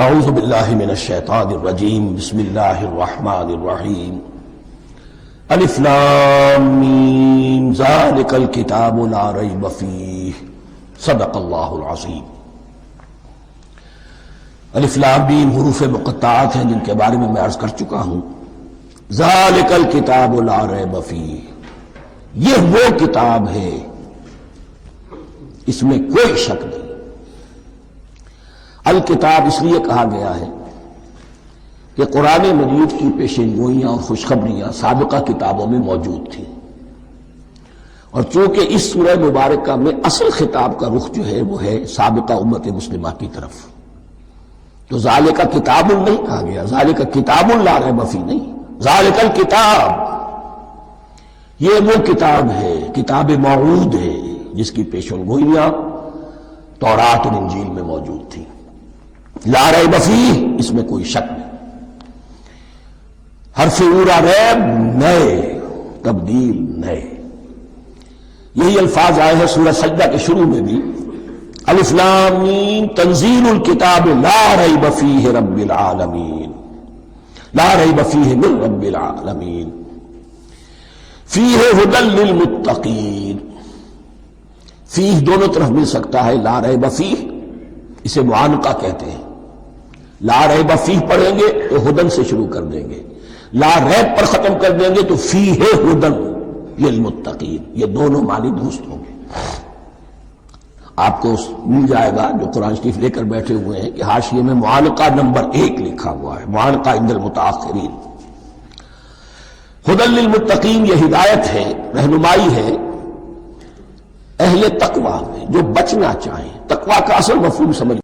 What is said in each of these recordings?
اعوذ باللہ من الشیطان الرجیم بسم اللہ الرحمن الرحیم الف لام میم ذالک الکتاب لا ریب فیہ صدق اللہ العظیم۔ الف لام میم حروف مقطعات ہیں جن کے بارے میں عرض کر چکا ہوں۔ ذالک الکتاب لا ریب فیہ، یہ وہ کتاب ہے اس میں کوئی شک نہیں۔ الکتاب اس لیے کہا گیا ہے کہ قرآن مجید کی پیشین گوئیاں اور خوشخبریاں سابقہ کتابوں میں موجود تھیں، اور چونکہ اس سورہ مبارکہ میں اصل خطاب کا رخ جو ہے وہ ہے سابقہ امت مسلمہ کی طرف، تو ذالک کتاب نہیں کہا گیا، ذالک کتاب لا ریب فیہ نہیں، ذالک الکتاب یہ وہ کتاب ہے، کتاب موعود ہے جس کی پیشین گوئیاں تورات اور انجیل میں موجود تھیں۔ لا ریب فیہ، اس میں کوئی شک نہیں۔ حرف اورا ریب نئے، تبدیل نئے، یہی الفاظ آئے ہیں سورہ سجدہ کے شروع میں بھی، الف لام میم تنزیل الکتاب لا ریب فیہ رب العالمین، لا ریب فیہ من رب العالمین، فیہ ھدی للمتقین۔ فیہ دونوں طرف مل سکتا ہے، لا ریب فیہ اسے معانقہ کہتے ہیں، لا ریب فیہ پڑھیں گے تو ہدن سے شروع کر دیں گے، لا ریب پر ختم کر دیں گے تو فیہ ہدن للمتقین، یہ دونوں معنی درست ہوں گے۔ آپ کو مل جائے گا جو قرآن شریف لے کر بیٹھے ہوئے ہیں کہ حاشیے میں معانقہ نمبر 1 لکھا ہوا ہے، معانقہ عند المتاخرین۔ ہدن للمتقین یہ ہدایت ہے، رہنمائی ہے اہل تقوی میں جو بچنا چاہیں۔ تقوی کا اصل مفہوم سمجھ،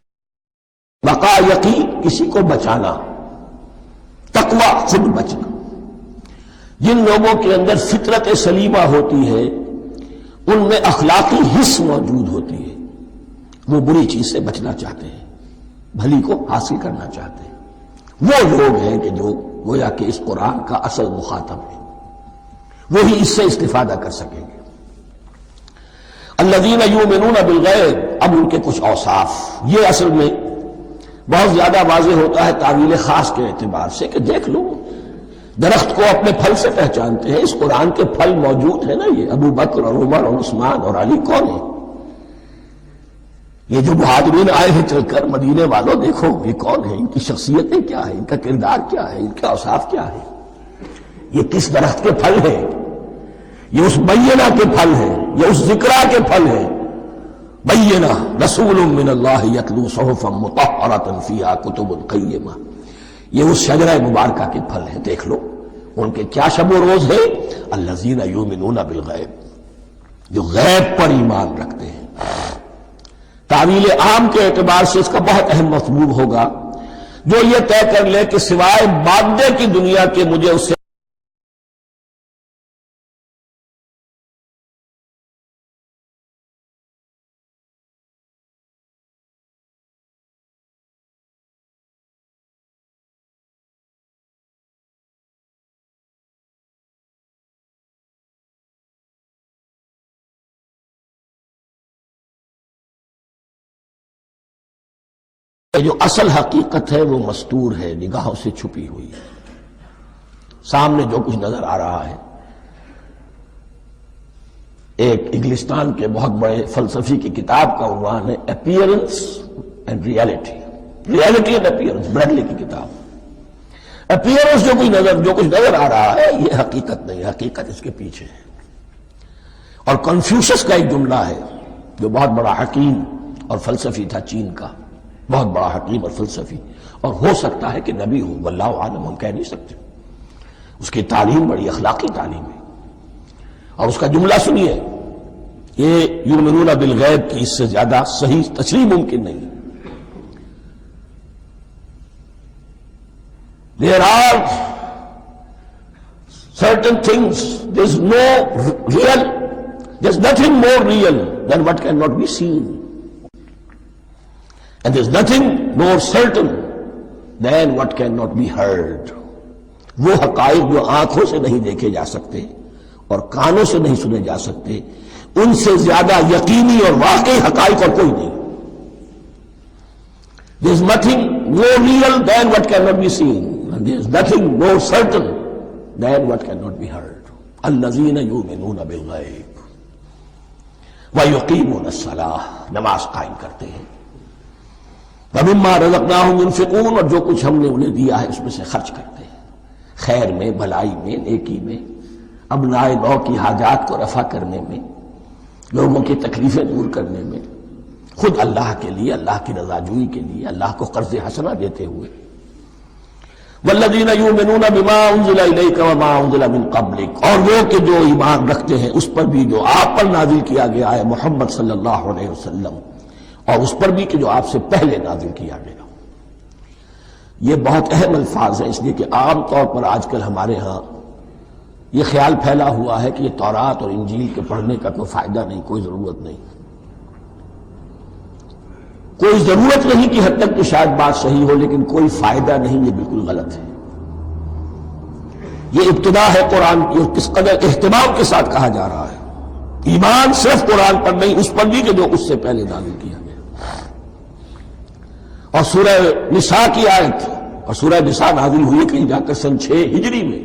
بقا یقین کسی کو بچانا، تقوی خود بچنا۔ جن لوگوں کے اندر فطرت سلیمہ ہوتی ہے ان میں اخلاقی حس موجود ہوتی ہے، وہ بری چیز سے بچنا چاہتے ہیں، بھلی کو حاصل کرنا چاہتے ہیں۔ وہ لوگ ہیں کہ جو گویا کہ اس قرآن کا اصل مخاطب ہے، وہی اس سے استفادہ کر سکیں گے۔ الذین یؤمنون بالغیب، اب ان کے کچھ اوصاف، یہ اصل میں بہت زیادہ واضح ہوتا ہے تعویل خاص کے اعتبار سے کہ دیکھ لو درخت کو اپنے پھل سے پہچانتے ہیں، اس قرآن کے پھل موجود ہیں نا، یہ ابو بکر اور عمر اور عثمان اور علی کون ہیں؟ یہ جو مہاجرین آئے ہیں چل کر، مدینے والوں دیکھو یہ کون ہیں، ان کی شخصیتیں کیا ہیں، ان کا کردار کیا ہے، ان کے اوصاف کیا ہے، یہ کس درخت کے پھل ہیں، یہ اس بینہ کے پھل ہیں، یہ اس ذکرہ کے پھل ہیں۔ بینہ رسول من اللہ یتلو صحفا مطہرۃ فیہا کتب قیمہ، یہ اس شجرہ مبارکہ کے پھل ہیں، دیکھ لو ان کے کیا شب و روز ہے۔ الذین یؤمنون بالغیب، جو غیب پر ایمان رکھتے ہیں۔ تعویل عام کے اعتبار سے اس کا بہت اہم مفہوم ہوگا، جو یہ طے کر لے کہ سوائے مادے کی دنیا کے مجھے اس سے جو اصل حقیقت ہے وہ مستور ہے، نگاہوں سے چھپی ہوئی ہے۔ سامنے جو کچھ نظر آ رہا ہے، ایک انگلستان کے بہت بڑے فلسفی کی کتاب کا عنوان ہے appearance and reality, reality and appearance, Bradley کی کتاب۔ اپیئرنس جو کچھ نظر آ رہا ہے یہ حقیقت نہیں، حقیقت اس کے پیچھے ہے۔ اور کنفیوشس کا ایک جملہ ہے جو بہت بڑا حکیم اور فلسفی تھا، چین کا بہت بڑا حکیم اور فلسفی، اور ہو سکتا ہے کہ نبی ہو، واللہ عالم، ہم کہہ نہیں سکتے۔ اس کی تعلیم بڑی اخلاقی تعلیم ہے، اور اس کا جملہ سنیے، یہ یؤمنون بالغیب کی اس سے زیادہ صحیح تشریح ممکن نہیں۔ There are certain things, there's nothing more real than what cannot be seen. And there's nothing more certain than what cannot be heard. وہ حقائق جو آنکھوں سے نہیں دیکھے جا سکتے اور کانوں سے نہیں سنے جا سکتے، ان سے زیادہ یقینی اور واقعی حقائق اور کوئی نہیں۔ There is nothing more real than what cannot be seen, and there is nothing more certain than what cannot be heard. الذین یؤمنون بالغیب ویقیمون الصلاۃ، نماز قائم کرتے ہیں، ومما رزقناہم ينفقون، اور جو کچھ ہم نے انہیں دیا ہے اس میں سے خرچ کرتے ہیں، خیر میں، بھلائی میں، نیکی میں، ابنائے نو کی حاجات کو رفع کرنے میں، لوگوں کی تکلیفیں دور کرنے میں، خود اللہ کے لیے، اللہ کی رضا جوئی کے لیے، اللہ کو قرض حسنہ دیتے ہوئے۔ والذین یؤمنون بما انزل الیک وما انزل من قبلک، اور وہ کہ جو ایمان رکھتے ہیں اس پر بھی جو آپ پر نازل کیا گیا ہے محمد صلی اللہ علیہ وسلم، اور اس پر بھی کہ جو آپ سے پہلے نازل کیا گیا۔ یہ بہت اہم الفاظ ہیں، اس لیے کہ عام طور پر آج کل ہمارے ہاں یہ خیال پھیلا ہوا ہے کہ یہ تورات اور انجیل کے پڑھنے کا کوئی فائدہ نہیں، کوئی ضرورت نہیں، کوئی ضرورت نہیں کی حد تک تو شاید بات صحیح ہو، لیکن کوئی فائدہ نہیں، یہ بالکل غلط ہے۔ یہ ابتدا ہے قرآن کی، اور کس قدر اہتمام کے ساتھ کہا جا رہا ہے، ایمان صرف قرآن پر نہیں، اس پر بھی کہ جو اس سے پہلے نازل کیا گیا۔ اور سورہ نساء کی آیت، اور سورہ نساء نازل ہوئی کہیں جا کر سن 6 ہجری میں،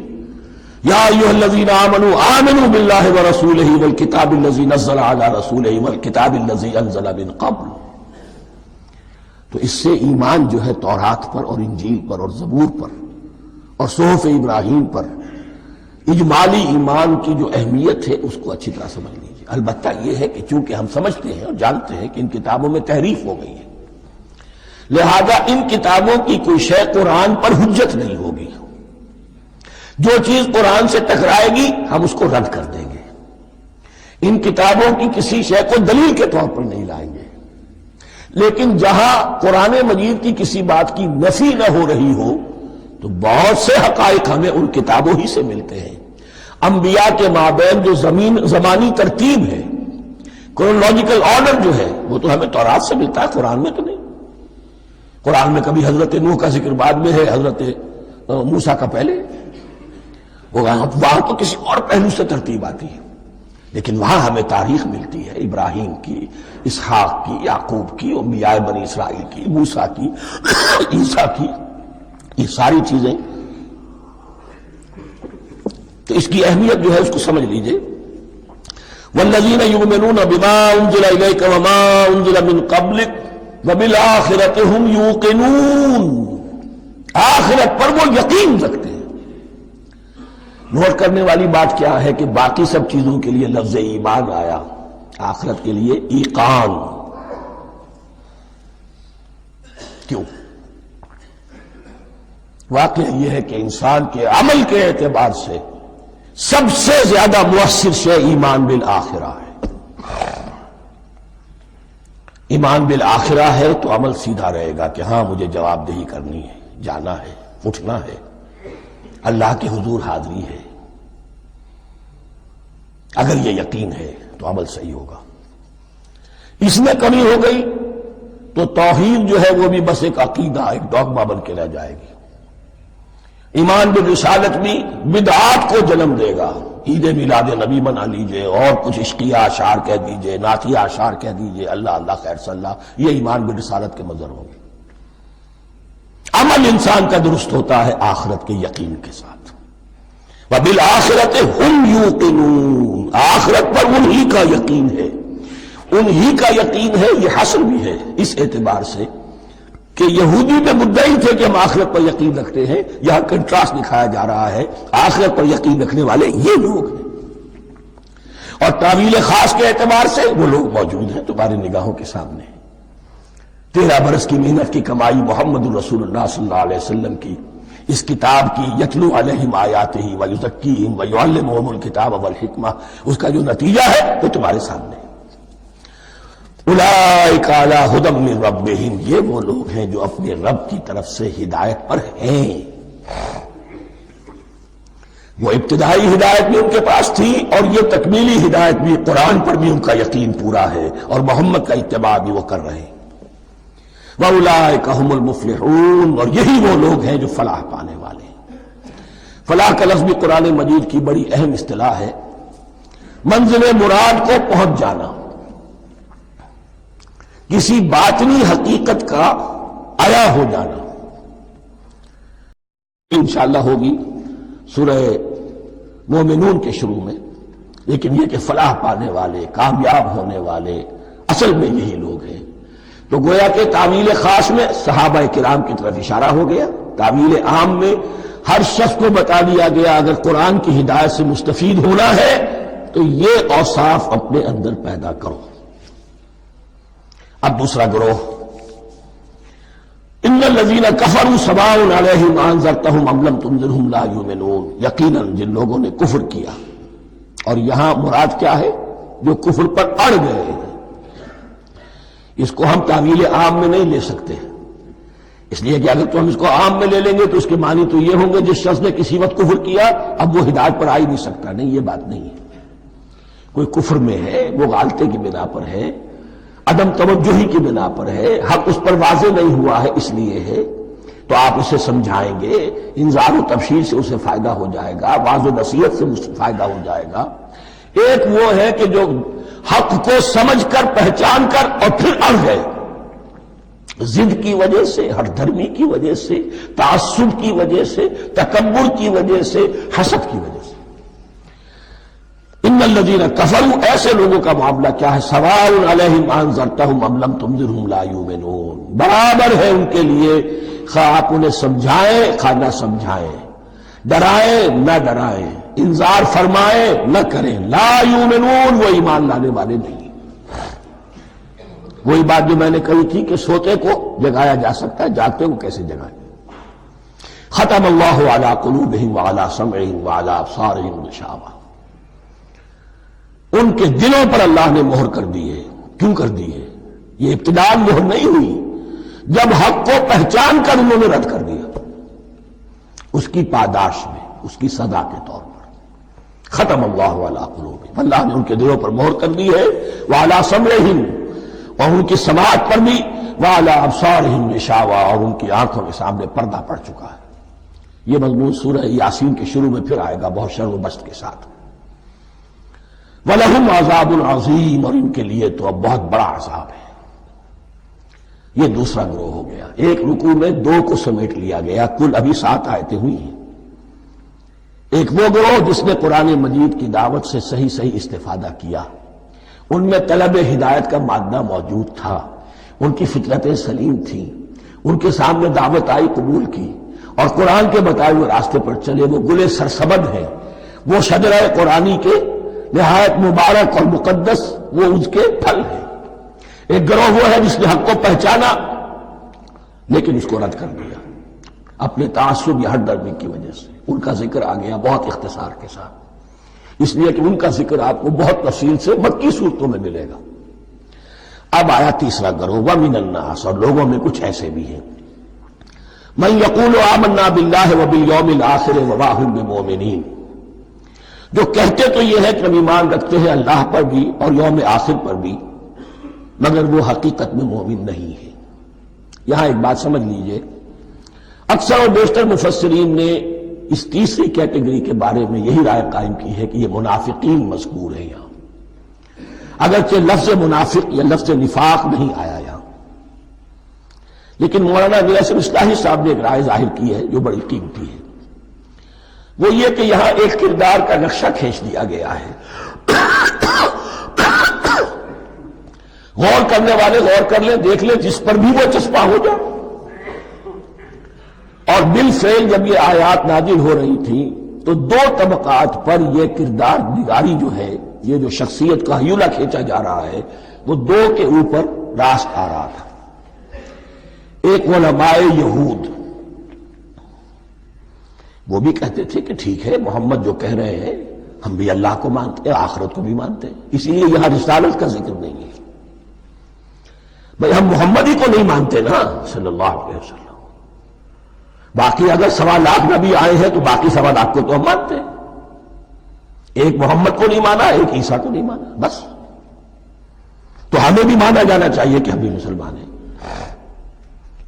یا ایھا الذین آمنوا آمنوا باللہ ورسولہ والکتاب الذی نزل علی رسولہ والکتاب الذی انزل من قبل۔ تو اس سے ایمان جو ہے تورات پر اور انجیل پر اور زبور پر اور صحف ابراہیم پر، اجمالی ایمان کی جو اہمیت ہے اس کو اچھی طرح سمجھ لیجیے۔ البتہ یہ ہے کہ چونکہ ہم سمجھتے ہیں اور جانتے ہیں کہ ان کتابوں میں تحریف ہو گئی ہے، لہذا ان کتابوں کی کوئی شے قرآن پر حجت نہیں ہوگی، جو چیز قرآن سے ٹکرائے گی ہم اس کو رد کر دیں گے، ان کتابوں کی کسی شے کو دلیل کے طور پر نہیں لائیں گے۔ لیکن جہاں قرآن مجید کی کسی بات کی نفی نہ ہو رہی ہو تو بہت سے حقائق ہمیں ان کتابوں ہی سے ملتے ہیں۔ انبیاء کے مابین جو زمانی ترتیب ہے، کرونالوجیکل آرڈر جو ہے، وہ تو ہمیں تورات سے ملتا ہے، قرآن میں تو نہیں۔ قرآن میں کبھی حضرت نوح کا ذکر بعد میں ہے، حضرت موسیٰ کا پہلے، وہاں تو کسی اور پہلو سے ترتیب آتی ہے، لیکن وہاں ہمیں تاریخ ملتی ہے، ابراہیم کی، اسحاق کی، یعقوب کی، انبیاء بنی اسرائیل کی، موسیٰ کی، عیسیٰ کی، یہ ساری چیزیں۔ تو اس کی اہمیت جو ہے اس کو سمجھ لیجئے۔ والذین یؤمنون بما انزل الیک وما انزل من قبلک وبالآخرۃ ھم یوقنون، آخرت پر وہ یقین رکھتے ہیں۔ نوٹ کرنے والی بات کیا ہے کہ باقی سب چیزوں کے لیے لفظ ایمان آیا، آخرت کے لیے ایقان کیوں؟ واقعہ یہ ہے کہ انسان کے عمل کے اعتبار سے سب سے زیادہ مؤثر شے ایمان بالآخرہ ہے۔ ایمان بالآخرہ ہے تو عمل سیدھا رہے گا کہ ہاں مجھے جواب دہی کرنی ہے، جانا ہے، اٹھنا ہے، اللہ کے حضور حاضری ہے۔ اگر یہ یقین ہے تو عمل صحیح ہوگا۔ اس میں کمی ہو گئی تو توحید جو ہے وہ بھی بس ایک عقیدہ، ایک ڈوگما بن کے رہ جائے گی۔ ایمان بالرسالت بھی بدعات کو جنم دے گا، عید میلاد نبی منا لیجئے، اور کچھ عشقیہ اشعار کہہ دیجئے، نعتیہ اشعار کہہ دیجئے، اللہ اللہ خیر صلی اللہ، یہ ایمان بالرسالت کے مظہر ہوں گے۔ عمل انسان کا درست ہوتا ہے آخرت کے یقین کے ساتھ۔ وَبِالْآخِرَةِ هُمْ يُوقِنُونَ، آخرت پر انہی کا یقین ہے، انہی کا یقین ہے۔ یہ حصر بھی ہے اس اعتبار سے کہ یہودی میں مدعی تھے کہ ہم آخرت پر یقین رکھتے ہیں، یہاں کنٹراسٹ دکھایا جا رہا ہے، آخرت پر یقین رکھنے والے یہ لوگ ہیں، اور تعویل خاص کے اعتبار سے وہ لوگ موجود ہیں تمہاری نگاہوں کے سامنے۔ 13 برس کی محنت کی کمائی محمد الرسول اللہ صلی اللہ علیہ وسلم کی، اس کتاب کی، یتلو علیہم آیاتہ ویزکیہم ویعلمہم الکتاب والحکمہ، اس کا جو نتیجہ ہے وہ تمہارے سامنے۔ اولئک علی ھدی من ربہم، یہ وہ لوگ ہیں جو اپنے رب کی طرف سے ہدایت پر ہیں۔ وہ ابتدائی ہدایت بھی ان کے پاس تھی، اور یہ تکمیلی ہدایت بھی، قرآن پر بھی ان کا یقین پورا ہے، اور محمد کا اتباع بھی وہ کر رہے ہیں۔ وَأُولَٰئِكَ هُمُ الْمُفْلِحُونَ، اور یہی وہ لوگ ہیں جو فلاح پانے والے ہیں۔ فلاح کا لفظ بھی قرآن مجید کی بڑی اہم اصطلاح ہے، منزل مراد کو پہنچ جانا، کسی باطنی حقیقت کا آیا ہو جانا انشاءاللہ ہوگی سورہ مومنون کے شروع میں، لیکن یہ کہ فلاح پانے والے، کامیاب ہونے والے اصل میں یہی لوگ ہیں۔ تو گویا کہ تعویل خاص میں صحابہ کرام کی طرف اشارہ ہو گیا، تعویل عام میں ہر شخص کو بتا دیا گیا اگر قرآن کی ہدایت سے مستفید ہونا ہے تو یہ اوصاف اپنے اندر پیدا کرو۔ اب دوسرا گروہ، ان الذین کفروا سواء علیہم انذرتہم ام لم تنذرہم لا یؤمنون، یقیناً جن لوگوں نے کفر کیا، اور یہاں مراد کیا ہے؟ جو کفر پر اڑ گئے ہیں۔ اس کو ہم تعویل عام میں نہیں لے سکتے، اس لیے کہ اگر تو ہم اس کو عام میں لے لیں گے تو اس کے معنی تو یہ ہوں گے جس شخص نے کسی وقت کفر کیا اب وہ ہدایت پر آ ہی نہیں سکتا۔ نہیں، یہ بات نہیں ہے۔ کوئی کفر میں ہے، وہ غالطے کی بنا پر ہے، عدم توجہی کی بنا پر ہے، حق اس پر واضح نہیں ہوا ہے اس لیے ہے، تو آپ اسے سمجھائیں گے، انذار و تبشیر سے اسے فائدہ ہو جائے گا، واضح و نصیحت سے فائدہ ہو جائے گا۔ ایک وہ ہے کہ جو حق کو سمجھ کر، پہچان کر اور پھر اڑ گئے، ضد کی وجہ سے، ہٹ دھرمی کی وجہ سے، تعصب کی وجہ سے، تکبر کی وجہ سے، حسد کی وجہ سے۔ ان الذین کفروا، ایسے لوگوں کا معاملہ کیا ہے؟ سواء علیہم انذرتہم ام لم تنذرہم لا یؤمنون، برابر ہے ان کے لیے خواہ آپ انہیں سمجھائیں خواہ نہ سمجھائیں، ڈرائیں نہ ڈرائیں، انذار فرمائیں نہ کریں، لا یؤمنون، وہ ایمان لانے والے نہیں۔ وہی بات جو میں نے کہی تھی کہ سوتے کو جگایا جا سکتا ہے، جاگتے کو کیسے جگائیں؟ ختم اللہ علی قلوبہم وعلی سمعہم وعلی ابصارہم غشاوہ، ان کے دلوں پر اللہ نے مہر کر دی ہے۔ کیوں کر دی ہے؟ یہ ابتداء مہر نہیں ہوئی، جب حق کو پہچان کر انہوں نے رد کر دیا، اس کی پاداش میں، اس کی سزا کے طور پر۔ ختم اللہ علی قلوبہم، اللہ نے ان کے دلوں پر مہر کر دی ہے، وعلی سمعہم، اور ان کی سماعت پر بھی، وعلی ابصارہم غشاوہ، اور ان کی آنکھوں کے سامنے پردہ پڑ چکا ہے۔ یہ مضمون سورہ یاسین کے شروع میں پھر آئے گا بہت شر و بست کے ساتھ۔ وَلَهُمْ عَذَابٌ عَظِيمٌ، اور ان کے لیے تو اب بہت بڑا عذاب ہے۔ یہ دوسرا گروہ ہو گیا، ایک رکوع میں دو کو سمیٹ لیا گیا، کل ابھی 7 آیتیں ہوئی ہیں۔ ایک وہ گروہ جس نے قرآن مجید کی دعوت سے صحیح استفادہ کیا، ان میں طلب ہدایت کا مادہ موجود تھا، ان کی فطرتیں سلیم تھیں، ان کے سامنے دعوت آئی، قبول کی، اور قرآن کے بتائے ہوئے راستے پر چلے۔ وہ گلے سرسبد ہیں، وہ شجرہ قرآنی کے نہایت مبارک اور مقدس، وہ اس کے پھل ہیں۔ ایک گروہ وہ ہے جس نے حق کو پہچانا لیکن اس کو رد کر دیا اپنے تعصب یا ہٹ درمی کی وجہ سے۔ ان کا ذکر آ گیا بہت اختصار کے ساتھ، اس لیے کہ ان کا ذکر آپ کو بہت تفصیل سے مکی صورتوں میں ملے گا۔ اب آیا تیسرا گروہ، وَمِنَ النَّاسِ، اور لوگوں میں کچھ ایسے بھی ہیں، مَن يَقُولُ آمَنَّا بِاللَّهِ وَبِالْيَوْمِ الْآخِرِ وَمَا هُم بِمُؤْمِنِينَ، جو کہتے تو یہ ہے کہ ہم ایمان رکھتے ہیں اللہ پر بھی اور یوم آخر پر بھی، مگر وہ حقیقت میں مومن نہیں ہے۔ یہاں ایک بات سمجھ لیجئے، اکثر اور بیشتر مفسرین نے اس تیسری کیٹیگری کے بارے میں یہی رائے قائم کی ہے کہ یہ منافقین مذکور ہیں یہاں، اگرچہ لفظ منافق یا لفظ نفاق نہیں آیا یہاں، لیکن مولانا نیاز اصلاحی صاحب نے ایک رائے ظاہر کی ہے جو بڑی قیمتی ہے، وہ یہ کہ یہاں ایک کردار کا نقشہ کھینچ دیا گیا ہے۔ غور کرنے والے غور کر لیں، دیکھ لیں، جس پر بھی وہ چسپاں ہو جائے۔ اور بالفعل جب یہ آیات نازل ہو رہی تھی تو دو طبقات پر یہ کردار نگاری جو ہے، یہ جو شخصیت کا ہیولہ کھینچا جا رہا ہے، وہ دو کے اوپر راست آ رہا تھا۔ ایک علماء یہود، وہ بھی کہتے تھے کہ ٹھیک ہے محمد جو کہہ رہے ہیں، ہم بھی اللہ کو مانتے ہیں، آخرت کو بھی مانتے ہیں، اسی لیے یہاں رسالت کا ذکر نہیں ہے۔ بھئی ہم محمد ہی کو نہیں مانتے نا صلی اللہ علیہ وسلم، باقی اگر 1.25 لاکھ نبی آئے ہیں تو باقی 1.25 لاکھ کو تو ہم مانتے ہیں، ایک محمد کو نہیں مانا، ایک عیسیٰ کو نہیں مانا، بس۔ تو ہمیں بھی مانا جانا چاہیے کہ ہم بھی مسلمان ہیں۔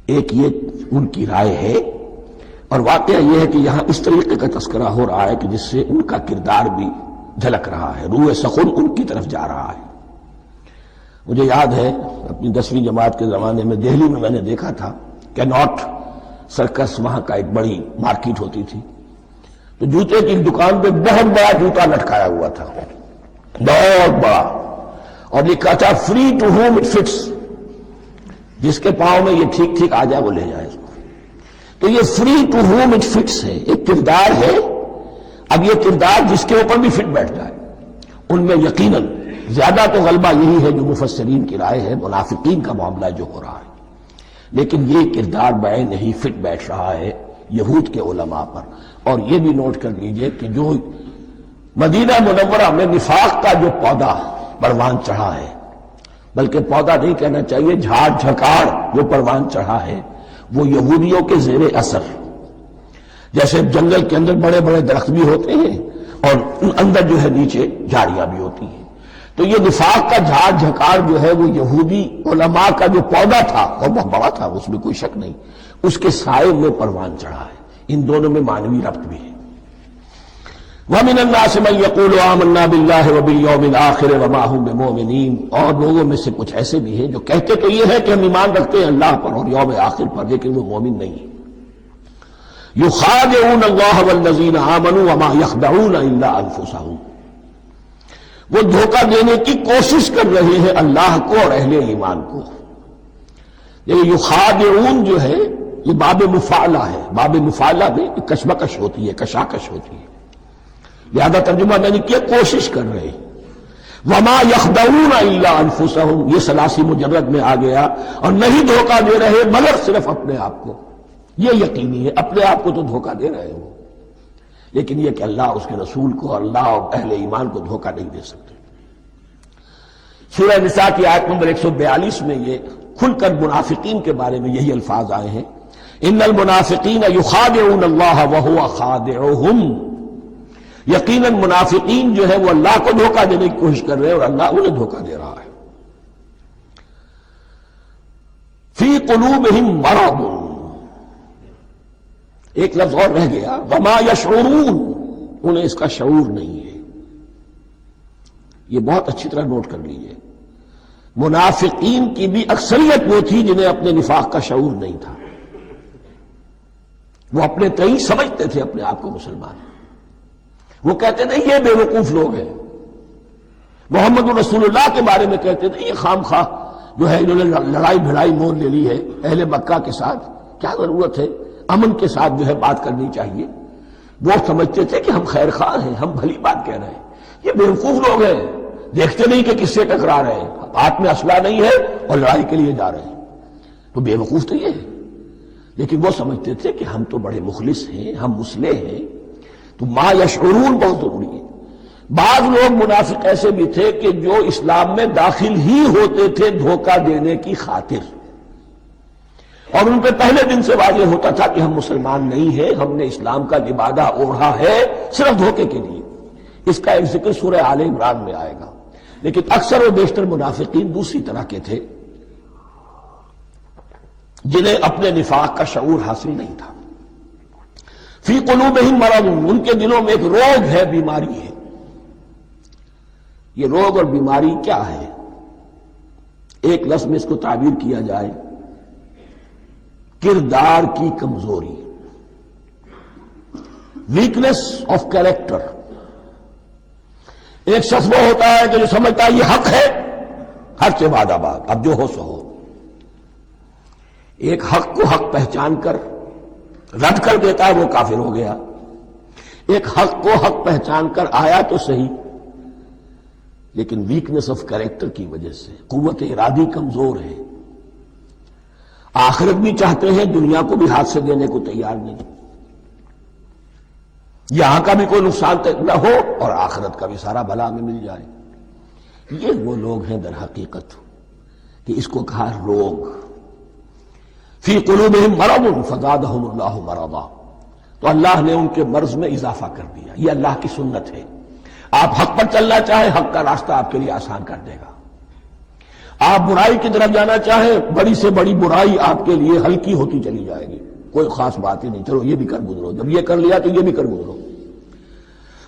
ایک یہ ان کی رائے ہے، اور واقعہ یہ ہے کہ یہاں اس طریقے کا تذکرہ ہو رہا ہے کہ جس سے ان کا کردار بھی جھلک رہا ہے، روح سخن ان کی طرف جا رہا ہے۔ مجھے یاد ہے اپنی 10ویں جماعت کے زمانے میں دہلی میں نے دیکھا تھا کیناٹ سرکس وہاں کا ایک بڑی مارکیٹ ہوتی تھی، تو جوتے کی دکان پہ بہت بڑا جوتا لٹکایا ہوا تھا، بہت بڑا، اور لکھا تھا free to home it fits, جس کے پاؤں میں یہ ٹھیک ٹھیک آ جائے وہ لے جائے اس کو۔ تو یہ free to home it fits ہے، ایک کردار ہے۔ اب یہ کردار جس کے اوپر بھی فٹ بیٹھ جائے، ان میں یقیناً زیادہ تو غلبہ یہی ہے جو مفسرین کی رائے ہے، منافقین کا معاملہ جو ہو رہا ہے، لیکن یہ کردار بعین نہیں فٹ بیٹھ رہا ہے یہود کے علماء پر۔ اور یہ بھی نوٹ کر لیجئے کہ جو مدینہ منورہ میں نفاق کا جو پودا پروان چڑھا ہے، بلکہ پودا نہیں کہنا چاہیے، جھاڑ جھکاڑ جو پروان چڑھا ہے، وہ یہودیوں کے زیر اثر، جیسے جنگل کے اندر بڑے بڑے درخت بھی ہوتے ہیں اور اندر جو ہے نیچے جھاڑیاں بھی ہوتی ہیں، تو یہ نفاق کا جھاڑ جھکاڑ جو ہے وہ یہودی علماء کا جو پودا تھا اور بہت بڑا تھا، اس میں کوئی شک نہیں، اس کے سائے میں پروان چڑھا ہے۔ ان دونوں میں معنوی ربط بھی ہے۔ وَمِنَ النَّاسِ مَن يَقُولُ آمَنَّا بِاللَّهِ وَبِالْيَوْمِ الْآخِرِ وَمَا هُم بِمُؤْمِنِينَ، اور لوگوں میں سے کچھ ایسے بھی ہیں جو کہتے تو یہ ہے کہ ہم ایمان رکھتے ہیں اللہ پر اور یوم آخر پر، لیکن وہ مومن نہیں ہیں۔ يُخَادِعُونَ اللَّهَ وَالَّذِينَ آمَنُوا وَمَا يَخْدَعُونَ إِلَّا أَنفُسَهُمْ، وہ دھوکہ دینے کی کوشش کر رہے ہیں اللہ کو اور اہل ایمان کو۔ یہ یخادعون جو ہے یہ باب مفعلہ ہے، باب مفعلہ میں کشمکش ہوتی ہے، کشاکش ہوتی ہے، لہذا ترجمہ میں نے کیا کوشش کر رہے ہیں۔ وما يخدعون الا انفسهم، یہ ثلاثی مجرد میں آ گیا، اور نہیں دھوکہ دے رہے مگر صرف اپنے آپ کو۔ یہ یقینی ہے اپنے آپ کو تو دھوکہ دے رہے ہو، لیکن یہ کہ اللہ اور اس کے رسول کو، اللہ اور اہل ایمان کو دھوکہ نہیں دے سکتے۔ سورہ نساء کی آیت نمبر 142 میں یہ کھل کر منافقین کے بارے میں یہی الفاظ آئے ہیں، ان المنافقین یخادعون اللہ وہو خادعہم، یقیناً منافقین جو ہے وہ اللہ کو دھوکہ دینے کی کوشش کر رہے ہیں اور اللہ انہیں دھوکہ دے رہا ہے۔ فی قلوبہم مرض، ایک لفظ اور رہ گیا، وما یشعرون، انہیں اس کا شعور نہیں ہے۔ یہ بہت اچھی طرح نوٹ کر لیجئے، منافقین کی بھی اکثریت وہ تھی جنہیں اپنے نفاق کا شعور نہیں تھا، وہ اپنے تئیں سمجھتے تھے اپنے آپ کو مسلمان، وہ کہتے تھے یہ بے وقوف لوگ ہیں، محمد رسول اللہ کے بارے میں کہتے تھے یہ خام خواہ جو ہے انہوں نے لڑائی بھڑائی مول لے لی ہے اہل مکہ کے ساتھ، کیا ضرورت ہے، امن کے ساتھ جو ہے بات کرنی چاہیے۔ وہ سمجھتے تھے کہ ہم خیر خواہ ہیں، ہم بھلی بات کہہ رہے ہیں، یہ بے وقوف لوگ ہیں، دیکھتے نہیں کہ کس سے ٹکرا رہے ہیں، ہاتھ میں اسلحہ نہیں ہے اور لڑائی کے لیے جا رہے ہیں، تو بے وقوف تو یہ ہے۔ لیکن وہ سمجھتے تھے کہ ہم تو بڑے مخلص ہیں، ہم مصلح ہیں، تو ما یشعرون بہت ضروری ہے۔ بعض لوگ منافق ایسے بھی تھے کہ جو اسلام میں داخل ہی ہوتے تھے دھوکہ دینے کی خاطر، اور ان پہ پہلے دن سے واضح ہوتا تھا کہ ہم مسلمان نہیں ہیں، ہم نے اسلام کا لبادہ اوڑھا ہے صرف دھوکے کے لیے۔ اس کا ایک ذکر سورہ آل عمران میں آئے گا، لیکن اکثر و بیشتر منافقین دوسری طرح کے تھے جنہیں اپنے نفاق کا شعور حاصل نہیں تھا۔ فی قلوبہم مرض، ان کے دلوں میں ایک روگ ہے، بیماری ہے۔ یہ روگ اور بیماری کیا ہے؟ ایک لفظ میں اس کو تعبیر کیا جائے، کردار کی کمزوری، ویکنیس آف کیریکٹر۔ ایک شخص وہ ہوتا ہے کہ جو سمجھتا ہے یہ حق ہے، حق سے بعد آباد، اب جو ہو سو ہو۔ ایک حق کو حق پہچان کر رد کر دیتا ہے، وہ کافر ہو گیا۔ ایک حق کو حق پہچان کر آیا تو صحیح، لیکن ویکنیس آف کیریکٹر کی وجہ سے قوت ارادی کمزور ہے، آخرت بھی چاہتے ہیں، دنیا کو بھی ہاتھ سے دینے کو تیار نہیں، یہاں کا بھی کوئی نقصان نہ ہو اور آخرت کا بھی سارا بھلا ہمیں مل جائے۔ یہ وہ لوگ ہیں در حقیقت کہ اس کو کہا روگ۔ فی قلوبہم مرض فزادہم اللہ مرضا، تو اللہ نے ان کے مرض میں اضافہ کر دیا۔ یہ اللہ کی سنت ہے، آپ حق پر چلنا چاہیں حق کا راستہ آپ کے لیے آسان کر دے گا، آپ برائی کی طرف جانا چاہیں بڑی سے بڑی برائی آپ کے لیے ہلکی ہوتی چلی جائے گی، کوئی خاص بات ہی نہیں، چلو یہ بھی کر گزرو، جب یہ کر لیا تو یہ بھی کر گزرو۔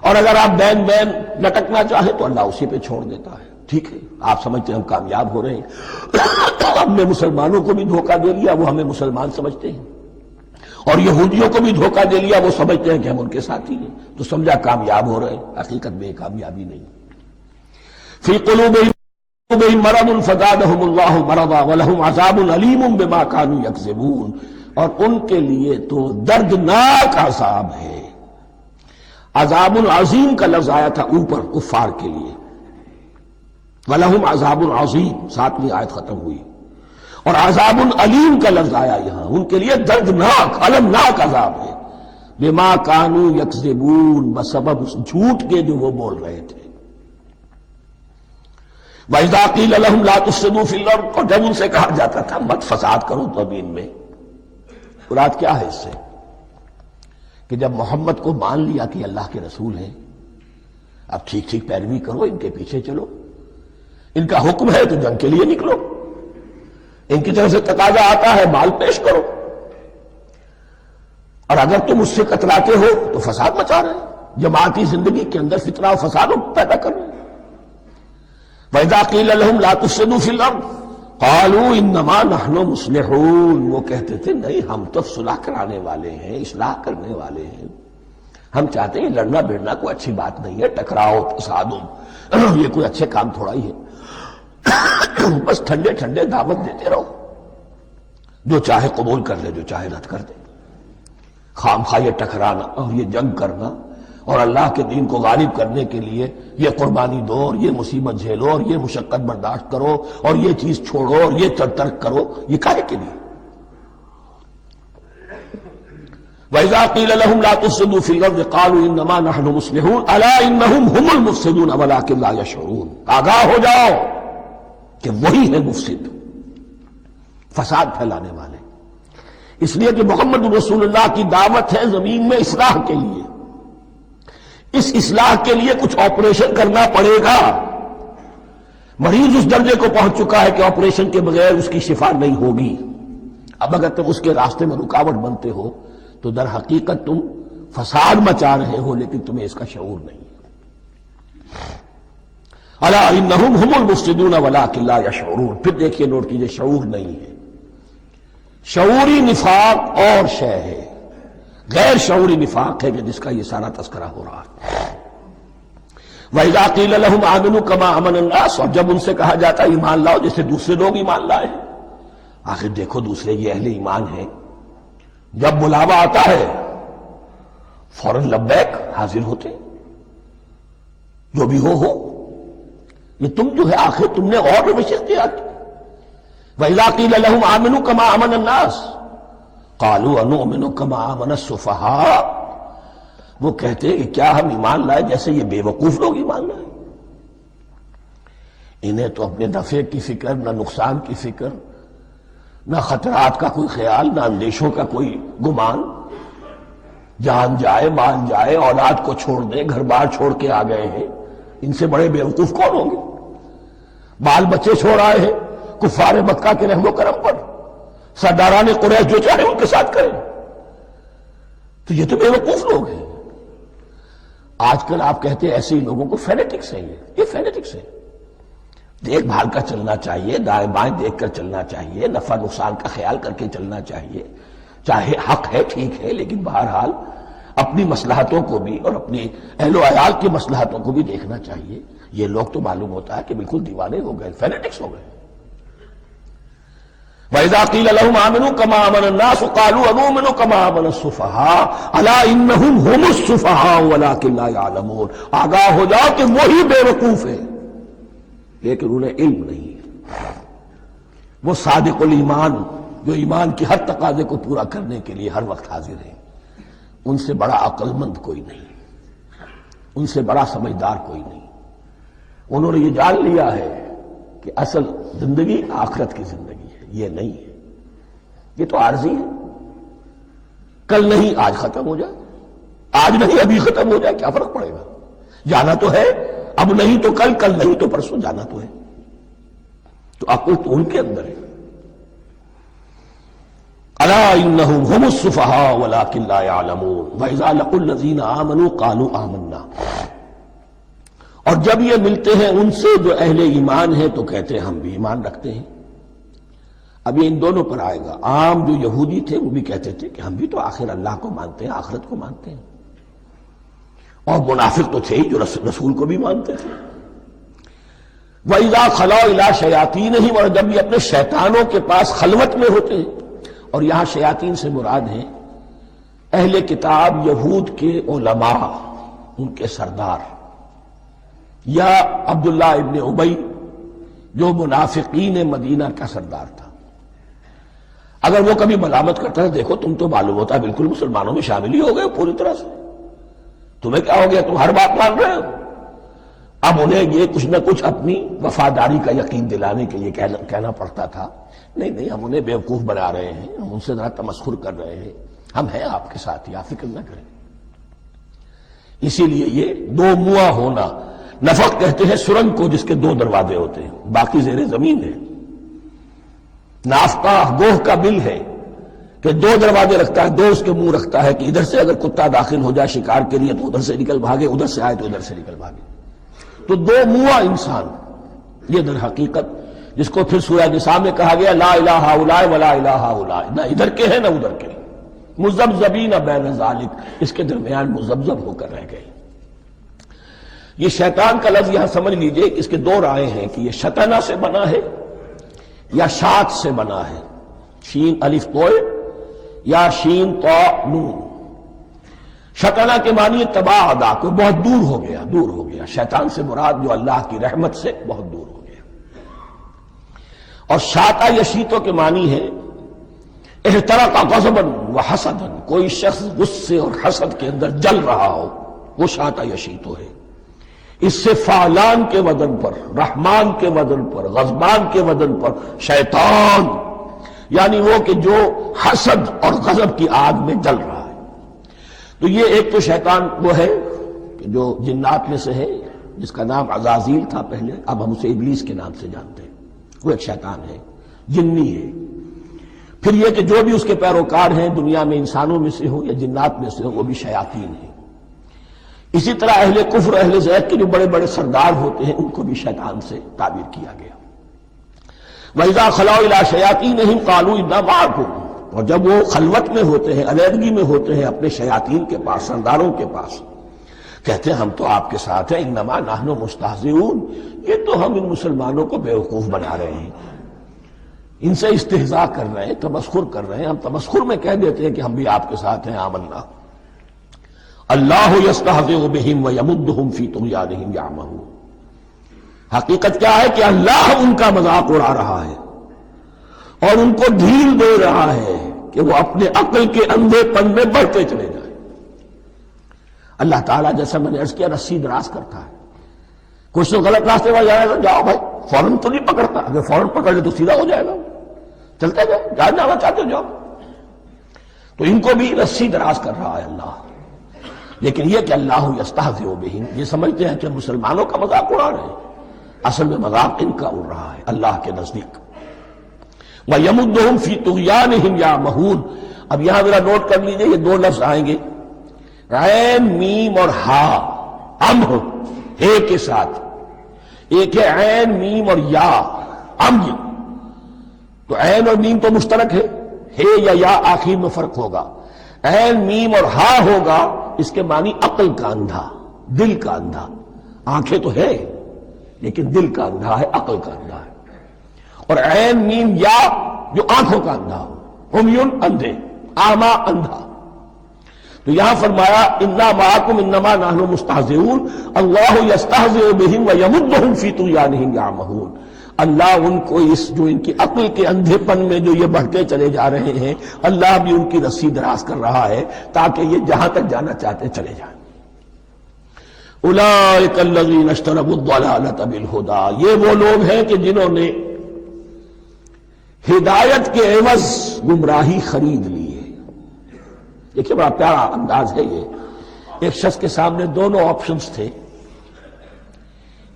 اور اگر آپ بین بین لٹکنا چاہیں تو اللہ اسی پہ چھوڑ دیتا ہے۔ ٹھیک ہے، آپ سمجھتے ہیں ہم کامیاب ہو رہے ہیں، ہم نے مسلمانوں کو بھی دھوکہ دے لیا، وہ ہمیں مسلمان سمجھتے ہیں، اور یہودیوں کو بھی دھوکہ دے لیا، وہ سمجھتے ہیں کہ ہم ان کے ساتھی ہیں، تو سمجھا کامیاب ہو رہے ہیں، حقیقت میں کامیابی نہیں۔ فی قلوبہم مرض فزادہم اللہ مرضا ولہم عذاب علیم بما کانوا یکذبون، اور ان کے لیے تو دردناک عذاب ہے۔ عذاب عظیم کا لفظ آیا تھا اوپر کفار کے لیے، وَلَهُمْ عَذَابٌ عَظِيمٌ، 7ویں آیت ختم ہوئی، اور عذاب علیم کا لفظ آیا یہاں، ان کے لیے دردناک المناک عذاب ہے، بما کانوا یکذبون، بسبب اس جھوٹ کے جو وہ بول رہے تھے۔ وَإِذَا قِيلَ لَهُمْ لَا تُفْسِدُوا فِي الْأَرْضِ، اور جب ان سے کہا جاتا تھا مت فساد کرو زمین میں، مراد کیا ہے اس سے؟ کہ جب محمد کو مان لیا کہ اللہ کے رسول ہیں، اب ٹھیک ٹھیک پیروی کرو، ان کے پیچھے چلو، ان کا حکم ہے تو جنگ کے لیے نکلو، ان کی طرف سے تقاضا آتا ہے مال پیش کرو، اور اگر تم اس سے کتراتے ہو تو فساد مچا رہے ہیں، جماعتی زندگی کے اندر فتنہ و فساد پیدا کر رہے ہیں۔ وَإِذَا قِيلَ لَهُمْ لَا تُفْسِدُوا فِي الْأَرْضِ قَالُوا إِنَّمَا نَحْنُ مُصْلِحُونَ، وہ کہتے تھے نہیں ہم تو صلح کرانے والے ہیں، اصلاح کرنے والے ہیں، ہم چاہتے ہیں لڑنا بھیڑنا کوئی اچھی بات نہیں ہے، ٹکراؤ تصادم یہ کوئی اچھے کام تھوڑا ہی ہے، بس ٹھنڈے ٹھنڈے دعوت دیتے رہو، جو چاہے قبول کر لے، جو چاہے رد کر دے، خام خواہ یہ ٹکرانا اور یہ جنگ کرنا اور اللہ کے دین کو غالب کرنے کے لیے یہ قربانی دو اور یہ مصیبت جھیلو اور یہ مشقت برداشت کرو اور یہ چیز چھوڑو اور یہ ترک کرو، یہ کاہے کے لیے؟ وَإِذَا قِيلَ لَهُمْ لَا تُفْسِدُوا فِي الْأَرْضِ قَالُوا إِنَّمَا نَحْنُ مُصْلِحُونَ أَلَا إِنَّهُمْ هُمُ الْمُفْسِدُونَ وَلَٰكِن لَا يَشْعُرُونَ، آگاہ ہو جاؤ کہ وہی ہے مفسد، فساد پھیلانے والے، اس لیے کہ محمد رسول اللہ کی دعوت ہے زمین میں اصلاح کے لیے، اس اصلاح کے لیے کچھ آپریشن کرنا پڑے گا، مریض اس درجے کو پہنچ چکا ہے کہ آپریشن کے بغیر اس کی شفا نہیں ہوگی، اب اگر تم اس کے راستے میں رکاوٹ بنتے ہو تو در حقیقت تم فساد مچا رہے ہو، لیکن تمہیں اس کا شعور نہیں ہے۔ الا انہم ہم المفسدون ولکن لا یشعرون، پھر دیکھیے نوٹ کیجئے، شعور نہیں ہے، شعوری نفاق اور شے ہے، غیر شعوری نفاق ہے کہ جس کا یہ سارا تذکرہ ہو رہا ہے۔ وَإِذَا قِيلَ لَهُمْ آمِنُوا كَمَا آمَنَ النَّاسُ، اور جب ان سے کہا جاتا ہے ایمان لاؤ جیسے دوسرے لوگ ایمان لائے، آخر دیکھو دوسرے یہ اہل ایمان ہیں، جب بلاوا آتا ہے فوراً لبیک حاضر ہوتے، جو بھی ہو، یہ تم جو ہے آخر تم نے اور روشن کیا کہ وَإِذَا قِيلَ لَهُمْ آمِنُوا كَمَا آمَنَ النَّاسُ قَالُوا أَنُؤْمِنُ كَمَا آمَنَ السُّفَهَاءُ، وہ کہتے ہیں کہ کیا ہم ایمان لائے جیسے یہ بے وقوف لوگ ایمان لائے، انہیں تو اپنے نفع کی فکر، نہ نقصان کی فکر، نہ خطرات کا کوئی خیال، نہ اندیشوں کا کوئی گمان، جان جائے مال جائے، اولاد کو چھوڑ دیں، گھر بار چھوڑ کے آ گئے ہیں، ان سے بڑے بے وقوف کون ہوں گے؟ بال بچے چھوڑ آئے ہیں کفار مکہ کے رحم و کرم پر، سرداران قریش جو چاہے ان کے ساتھ کریں، تو یہ تو بے وقوف لوگ ہیں۔ آج کل آپ کہتے ہیں ایسے ہی لوگوں کو فینیٹکس ہیں، یہ فینیٹکس ہیں، دیکھ بھال کر چلنا چاہیے، دائیں بائیں دیکھ کر چلنا چاہیے، نفع نقصان کا خیال کر کے چلنا چاہیے، چاہے حق ہے ٹھیک ہے، لیکن بہرحال اپنی مصلحتوں کو بھی اور اپنی اہل و عیال کی مصلحتوں کو بھی دیکھنا چاہیے۔ یہ لوگ تو معلوم ہوتا ہے کہ بالکل دیوانے ہو گئے، فینیٹکس ہو گئے۔ وَإِذَا قِيلَ لَهُمْ آمِنُوا كَمَا آمَنَ النَّاسُ قَالُوا أَنُؤْمِنُ كَمَا آمَنَ السُّفَهَاءُ أَلَا إِنَّهُمْ هُمُ السُّفَهَاءُ وَلَٰكِن لَا يَعْلَمُونَ، آگاہ ہو جاؤ کہ وہی بے وقوف ہے لیکن انہیں علم نہیں ہے، وہ صادق الایمان جو ایمان کی ہر تقاضے کو پورا کرنے کے لیے ہر وقت حاضر ہیں، ان سے بڑا عقل مند کوئی نہیں، ان سے بڑا سمجھدار کوئی نہیں، انہوں نے یہ جان لیا ہے کہ اصل زندگی آخرت کی زندگی ہے، یہ نہیں ہے، یہ تو عارضی ہے، کل نہیں آج ختم ہو جائے، آج نہیں ابھی ختم ہو جائے، کیا فرق پڑے گا، جانا تو ہے، اب نہیں تو کل، کل نہیں تو پرسوں، جانا تو ہے، تو عقل تو ان کے اندر ہے۔ الا انہم ہم السفہاء ولکن لا یعلمون وَإِذَا لَقُوا الَّذِينَ آمَنُوا قَالُوا آمَنَّا، اور جب یہ ملتے ہیں ان سے جو اہل ایمان ہیں تو کہتے ہیں ہم بھی ایمان رکھتے ہیں. اب یہ ان دونوں پر آئے گا. عام جو یہودی تھے وہ بھی کہتے تھے کہ ہم بھی تو آخر اللہ کو مانتے ہیں، آخرت کو مانتے ہیں. اور منافق تو تھے ہی جو رسول کو بھی مانتے تھے. وَإِذَا خَلَوْا إِلَىٰ شَيَاطِينِهِمْ، اور جب یہ اپنے شیطانوں کے پاس خلوت میں ہوتے ہیں. اور یہاں شیاطین سے مراد ہیں اہل کتاب یہود کے علماء، ان کے سردار، یا عبداللہ ابن ابی جو منافقین مدینہ کا سردار تھا. اگر وہ کبھی ملامت کرتا ہے دیکھو تم تو معلوم ہوتا ہے بالکل مسلمانوں میں شامل ہی ہو گئے پوری طرح سے، تمہیں کیا ہو گیا، تم ہر بات مان رہے ہو. اب انہیں یہ کچھ نہ کچھ اپنی وفاداری کا یقین دلانے کے لیے کہنا پڑتا تھا نہیں ہم انہیں بیوقوف بنا رہے ہیں، ہم ان سے ذرا تمسخر کر رہے ہیں، ہم ہیں آپ کے ساتھ، آپ فکر نہ کریں. اسی لیے یہ دو منہ ہونا، نفق کہتے ہیں سرنگ کو جس کے دو دروازے ہوتے ہیں، باقی زیر زمین ہے. نافقہ گوہ کا بل ہے کہ دو دروازے رکھتا ہے، دو اس کے منہ رکھتا ہے کہ ادھر سے اگر کتا داخل ہو جائے شکار کے لیے تو ادھر سے نکل بھاگے، ادھر سے آئے تو ادھر سے نکل بھاگے. تو دو منہ انسان، یہ در حقیقت جس کو پھر سورہ نساء میں کہا گیا لا الہ الا ولا الہ الا، نہ ادھر کے ہیں نہ ادھر کے، مذبذبین بین ذالک، اس کے درمیان مذبذب ہو کر رہ گئے. یہ شیطان کا لفظ یہاں سمجھ لیجئے، اس کے دو رائے ہیں کہ یہ شطنہ سے بنا ہے یا شات سے بنا ہے، شین الف توئے یا شین تو نون. شطنہ کے معنی تباعدا، کو بہت دور ہو گیا، دور ہو گیا. شیطان سے مراد جو اللہ کی رحمت سے بہت دور ہو گیا. اور شاتا یشیتو کے معنی ہے احترق غضبا وحسدا، کوئی شخص غصے اور حسد کے اندر جل رہا ہو، وہ شاتا یشیتو ہے. اس سے فعلان کے وزن پر، رحمان کے وزن پر، غضبان کے وزن پر شیطان، یعنی وہ کہ جو حسد اور غضب کی آگ میں جل رہا ہے. تو یہ ایک تو شیطان وہ ہے کہ جو جنات میں سے ہے، جس کا نام عزازیل تھا پہلے، اب ہم اسے ابلیس کے نام سے جانتے ہیں. وہ ایک شیطان ہے، جنی ہے. پھر یہ کہ جو بھی اس کے پیروکار ہیں دنیا میں انسانوں میں سے ہو یا جنات میں سے ہو، وہ بھی شیاطین ہیں. اسی طرح اہل کفر، اہل زیغ کے جو بڑے بڑے سردار ہوتے ہیں ان کو بھی شیطان سے تعبیر کیا گیا. وَإِذَا خَلَوْا إِلَىٰ شَيَاطِينِهِمْ قَالُوا إِنَّا مَعَكُمْ، اور جب وہ خلوت میں ہوتے ہیں، علیحدگی میں ہوتے ہیں اپنے شیاطین کے پاس، سرداروں کے پاس، کہتے ہیں ہم تو آپ کے ساتھ ہیں. انما نحن مستہزئون، یہ تو ہم ان مسلمانوں کو بیوقوف بنا رہے ہیں، ان سے استہزاء کر رہے ہیں، تمسخر کر رہے ہیں. ہم تمسخر میں کہہ دیتے ہیں کہ ہم بھی آپ کے ساتھ ہیں. آمنا. اللہ یستہزئ بہم ویمدہم فی طغیانہم یعمہون. حقیقت کیا ہے کہ اللہ ان کا مذاق اڑا رہا ہے اور ان کو ڈھیل دے رہا ہے کہ وہ اپنے عقل کے اندھے پن میں بڑھتے چلے جائیں. اللہ تعالیٰ جیسا میں نے عرض کیا رسی دراز کرتا ہے. کچھ تو غلط راستے پر جائے گا، جاؤ بھائی، فوراً تو نہیں پکڑتا، اگر فوراً پکڑ لے تو سیدھا ہو جائے گا، چلتے جاؤ، جہاں جانا چاہتے ہو جاؤ. تو ان کو بھی رسی دراز کر رہا ہے اللہ. لیکن یہ کہ اللہ یستہزئ بہم، یہ سمجھتے ہیں کہ مسلمانوں کا مذاق اڑا رہے ہیں، اصل میں مذاق ان کا اڑ رہا ہے اللہ کے نزدیک. وَيَمُدُّهُمْ فِي طُغْيَانِهِمْ يَعْمَهُونَ. اب یہاں ذرا نوٹ کر لیجئے، یہ دو لفظ آئیں گے، عین میم اور ہا، امر ہے کے ساتھ. ایک ہے عین میم اور یا، امر. تو عین اور میم تو مشترک ہے یا آخر میں فرق ہوگا. عین میم اور ہا ہوگا، اس کے معنی عقل کا اندھا، دل کا اندھا. آنکھیں تو ہے لیکن دل کا اندھا ہے، عقل کا اندھا ہے. اور عین میم یا جو آنکھوں کا اندھا ہو، عمیون اندھے، اعمیٰ اندھا. تو یہاں فرمایا انا معکم انما نحن مستہزئون اللہ یستہزئ بہم ویمدہم فی طغیانہم یعمہون. اللہ ان کو اس جو ان کی عقل کے اندھے پن میں جو یہ بڑھتے چلے جا رہے ہیں، اللہ بھی ان کی رسی دراز کر رہا ہے تاکہ یہ جہاں تک جانا چاہتے چلے جائیں. اولئک الذین اشتروا الضلالۃ بالہدی، یہ وہ لوگ ہیں کہ جنہوں نے ہدایت کے عوض گمراہی خرید لی ہے. دیکھیے بڑا پیارا انداز ہے یہ. ایک شخص کے سامنے دونوں آپشنز تھے،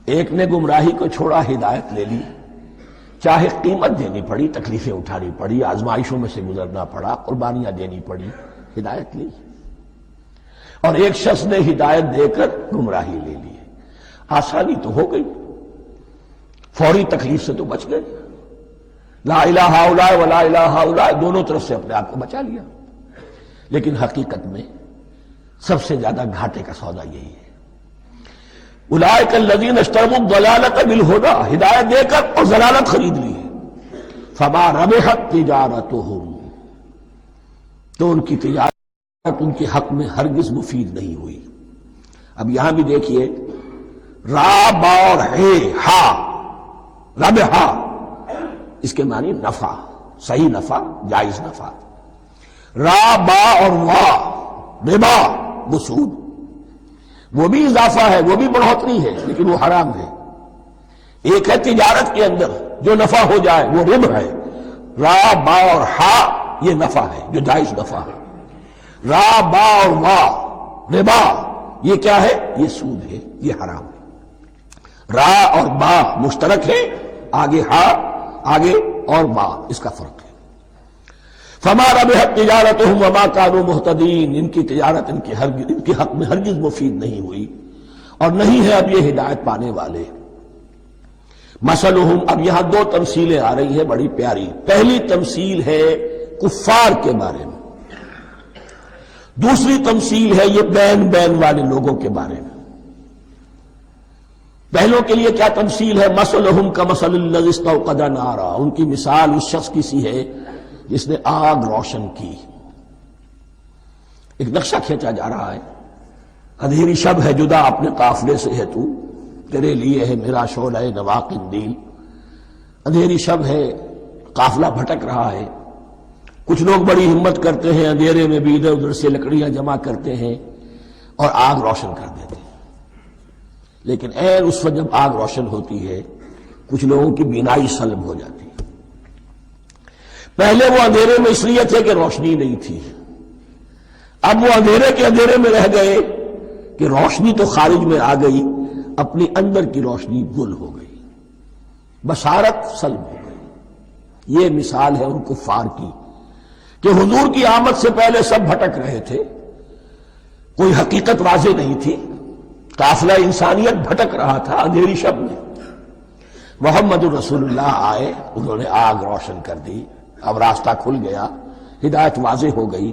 ایک نے گمراہی کو چھوڑا، ہدایت لے لی، چاہے قیمت دینی پڑی، تکلیفیں اٹھانی پڑی، آزمائشوں میں سے گزرنا پڑا، قربانیاں دینی پڑی، ہدایت لی. اور ایک شخص نے ہدایت دے کر گمراہی لے لی. آسانی تو ہو گئی، فوری تکلیف سے تو بچ گئے، لا الہ الا ولا الہ الا دونوں طرف سے اپنے آپ کو بچا لیا۔ لیکن حقیقت میں سب سے زیادہ گھاٹے کا سودا یہی ہے، اولئک الذین اشتروا الضلالۃ بالہدی، ہدایت دے کر اور ضلالت خرید لی ہے، فما ربحت تجارتہم، تو ان کی تجارت ان کے حق میں ہرگز مفید نہیں ہوئی۔ اب یہاں بھی دیکھیے، را با اور ہے ہا، ربحا اس کے معنی نفع، صحیح نفع، جائز نفع۔ را با اور وا ربا وہ سود، وہ بھی اضافہ ہے، وہ بھی بڑھوتری ہے، لیکن وہ حرام ہے۔ ایک ہے تجارت کے اندر جو نفع ہو جائے وہ رب ہے، را با اور ہا یہ نفع ہے جو جائز نفع ہے۔ را با اور وا ربا یہ کیا ہے؟ یہ سود ہے، یہ حرام ہے۔ را اور با مشترک ہے، آگے ہا آگے اور با اس کا فرق ہے۔ فما ربحت تجارتہم وما کانوا مہتدین، ان کی تجارت ان کے حق میں ہرگز مفید نہیں ہوئی اور نہیں ہے اب یہ ہدایت پانے والے۔ مثلہم، اب یہاں دو تمثیلیں آ رہی ہیں بڑی پیاری۔ پہلی تمثیل ہے کفار کے بارے میں، دوسری تمثیل ہے یہ بین والے لوگوں کے بارے میں۔ پہلوں کے لیے کیا تمثیل ہے؟ مثلہم کمثل الذی استوقد نارا، ان کی مثال اس شخص کی سی ہے جس نے آگ روشن کی۔ ایک نقشہ کھینچا جا رہا ہے، اندھیری شب ہے جدا اپنے قافلے سے ہے تو، تیرے لیے ہے میرا شعلہ نوا قندیل۔ اندھیری شب ہے، قافلہ بھٹک رہا ہے، کچھ لوگ بڑی ہمت کرتے ہیں، اندھیرے میں بھی ادھر ادھر سے لکڑیاں جمع کرتے ہیں اور آگ روشن کر دیتے ہیں۔ لیکن عین اس وقت جب آگ روشن ہوتی ہے کچھ لوگوں کی بینائی سلب ہو جاتی ہے۔ پہلے وہ اندھیرے میں اس لیے تھے کہ روشنی نہیں تھی، اب وہ اندھیرے کے اندھیرے میں رہ گئے کہ روشنی تو خارج میں آ گئی، اپنی اندر کی روشنی گل ہو گئی، بصارت سلب ہو گئی۔ یہ مثال ہے ان کفار کی کہ حضور کی آمد سے پہلے سب بھٹک رہے تھے، کوئی حقیقت واضح نہیں تھی، قافلہ انسانیت بھٹک رہا تھا اندھیری شب میں۔ محمد رسول اللہ آئے، انہوں نے آگ روشن کر دی، اب راستہ کھل گیا، ہدایت واضح ہو گئی۔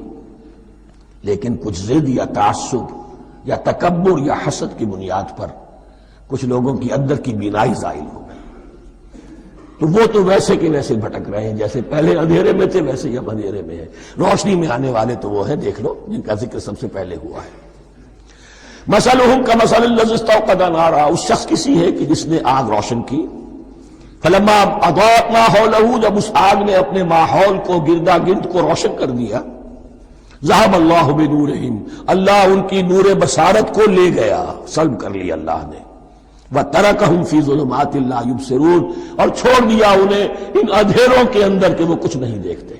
لیکن کچھ ضد یا تعصب یا تکبر یا حسد کی بنیاد پر کچھ لوگوں کی اندر کی بینائی زائل ہو گئی، تو وہ تو ویسے کے ویسے بھٹک رہے ہیں، جیسے پہلے اندھیرے میں تھے ویسے ہی اب اندھیرے میں ہے۔ روشنی میں آنے والے تو وہ ہیں، دیکھ لو جن کا ذکر سب سے پہلے ہوا ہے۔ مثلہم کمثل الذی استوقد نارا، اس شخص کی سی ہے کہ جس نے آگ روشن کی۔ فلما اضاءت ما حولہ، جب اس آگ نے اپنے ماحول کو گردا گرد کو روشن کر دیا، ذهب اللہ بنورہم، اللہ ان کی نور بصارت کو لے گیا، سلب کر لیا اللہ نے۔ وترکہم فی ظلمات لا یبصرون، اور چھوڑ دیا انہیں ان اندھیروں کے اندر کہ وہ کچھ نہیں دیکھتے۔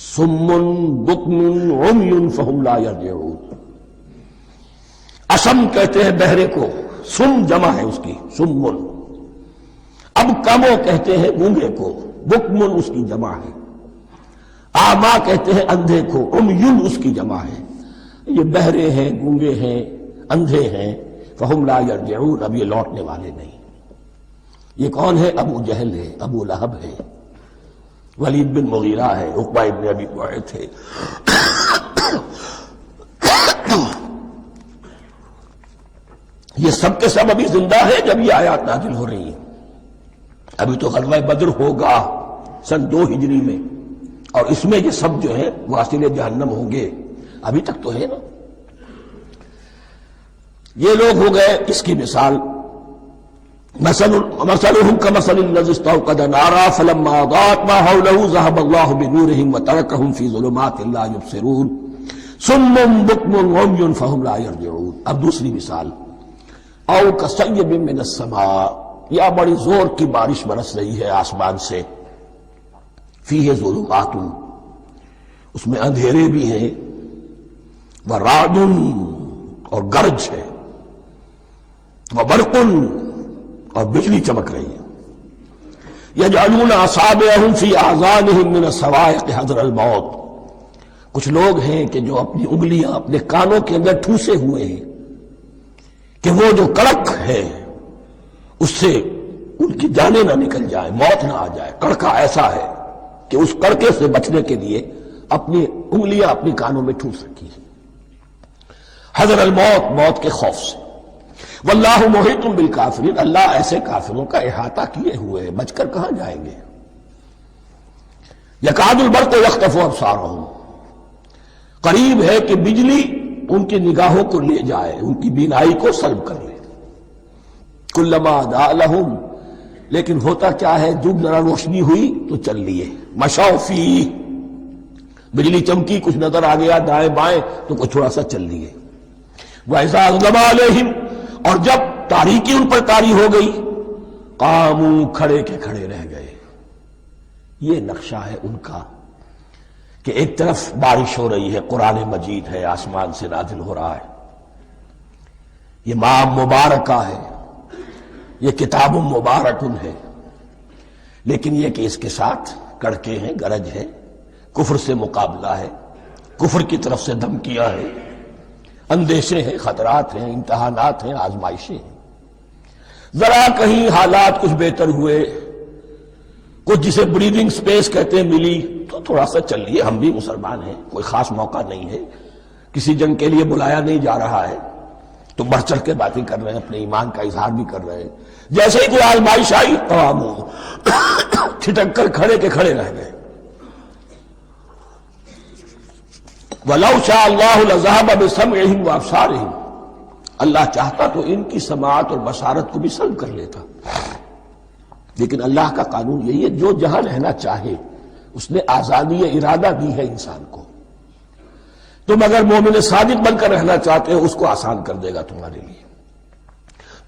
صم بکم عمی فہم لا یرجعون، اسم کہتے ہیں بہرے کو، سم جمع ہے اس کی، سمن۔ اب کمو کہتے ہیں گونگے کو، بکمن اس کی جمع ہے۔ آما کہتے ہیں اندھے کو، عمیون اس کی جمع ہے۔ یہ بہرے ہیں، گونگے ہیں، اندھے ہیں، فہم لا یرجعون، اب یہ لوٹنے والے نہیں۔ یہ کون ہے؟ ابو جہل ہے، ابو لہب ہے، ولید بن مغیرہ ہے، عقبہ ابن ابی معیط ہے۔ یہ سب کے سب ابھی زندہ ہے جب یہ آیات نازل ہو رہی ہیں۔ ابھی تو غزوہ بدر ہوگا سن 2 ہجری میں، اور اس میں یہ سب جو ہے واصل جہنم ہوں گے، ابھی تک تو ہے نا۔ یہ لوگ ہو گئے اس کی مثال۔ مثلہم کمثل الذی استوقد نارا فلما اضاءت ما حولہ ذهب اللہ بنورہم وترکہم فی ظلمات لا یبصرون صم بکم عمی فہم لا یرجعون۔ اب دوسری مثال، او کصیب من السماء، یا بڑی زور کی بارش برس رہی ہے آسمان سے، فیہ ظلمات، اس میں اندھیرے بھی ہیں، ورعد اور گرج ہے، وبرق اور بجلی چمک رہی ہے۔ یجعلون اصابعہم فی اذانہم من الصواعق حذر الموت، کچھ لوگ ہیں کہ جو اپنی انگلیاں اپنے کانوں کے اندر ٹھوسے ہوئے ہیں کہ وہ جو کڑک ہے اس سے ان کی جانیں نہ نکل جائیں، موت نہ آ جائے۔ کڑکا ایسا ہے کہ اس کڑکے سے بچنے کے لیے اپنی انگلیاں اپنی کانوں میں ٹھوس رکھی ہیں، حذر الموت، موت کے خوف سے۔ واللہ محیط بالکافرین، اللہ ایسے کافروں کا احاطہ کیے ہوئے ہے، بچ کر کہاں جائیں گے۔ یکاد البرق یخطف ابصارہم، قریب ہے کہ بجلی ان کی نگاہوں کو لے جائے، ان کی بینائی کو سلب کر لے۔ کلما اضاء لہم، لیکن ہوتا کیا ہے، جب ذرا روشنی ہوئی تو چل لیے۔ مشوا فیہ، بجلی چمکی، کچھ نظر آ گیا دائیں بائیں تو کچھ تھوڑا سا چل لیے۔ وَإِذَا أَظْلَمَ عَلَيْهِمْ، اور جب تاریکی ان پر طاری ہو گئی، قاموا، کھڑے کے کھڑے رہ گئے۔ یہ نقشہ ہے ان کا کہ ایک طرف بارش ہو رہی ہے، قرآن مجید ہے، آسمان سے نازل ہو رہا ہے، یہ ماہ مبارکہ ہے، یہ کتاب مبارکن ہے، لیکن یہ کہ اس کے ساتھ کڑکے ہیں، گرج ہے، کفر سے مقابلہ ہے، کفر کی طرف سے دھمکیاں ہیں، اندیشے ہیں، خطرات ہیں، امتحانات ہیں، آزمائشیں ہیں۔ ذرا کہیں حالات کچھ بہتر ہوئے، کچھ جسے بریدنگ سپیس کہتے ہیں ملی، تو تھوڑا سا چل لیے، ہم بھی مسلمان ہیں، کوئی خاص موقع نہیں ہے، کسی جنگ کے لیے بلایا نہیں جا رہا ہے، تو بڑھ چڑھ کے باتیں کر رہے ہیں، اپنے ایمان کا اظہار بھی کر رہے ہیں۔ جیسے ہی کوئی آزمائش آئی قاموا، چھٹک کر کھڑے کے کھڑے رہ گئے۔ وَلَوْ شَاءَ اللَّهُ لَذَهَبَ بِسَمْعِهِمْ وَأَبْصَارِهِمْ، اللہ چاہتا تو ان کی سماعت اور بصارت کو بھی سلب کر لیتا، لیکن اللہ کا قانون یہی ہے، جو جہاں رہنا چاہے اس نے آزادی ارادہ دی ہے انسان کو۔ تم اگر مومن صادق بن کر رہنا چاہتے ہو، اس کو آسان کر دے گا تمہارے لیے۔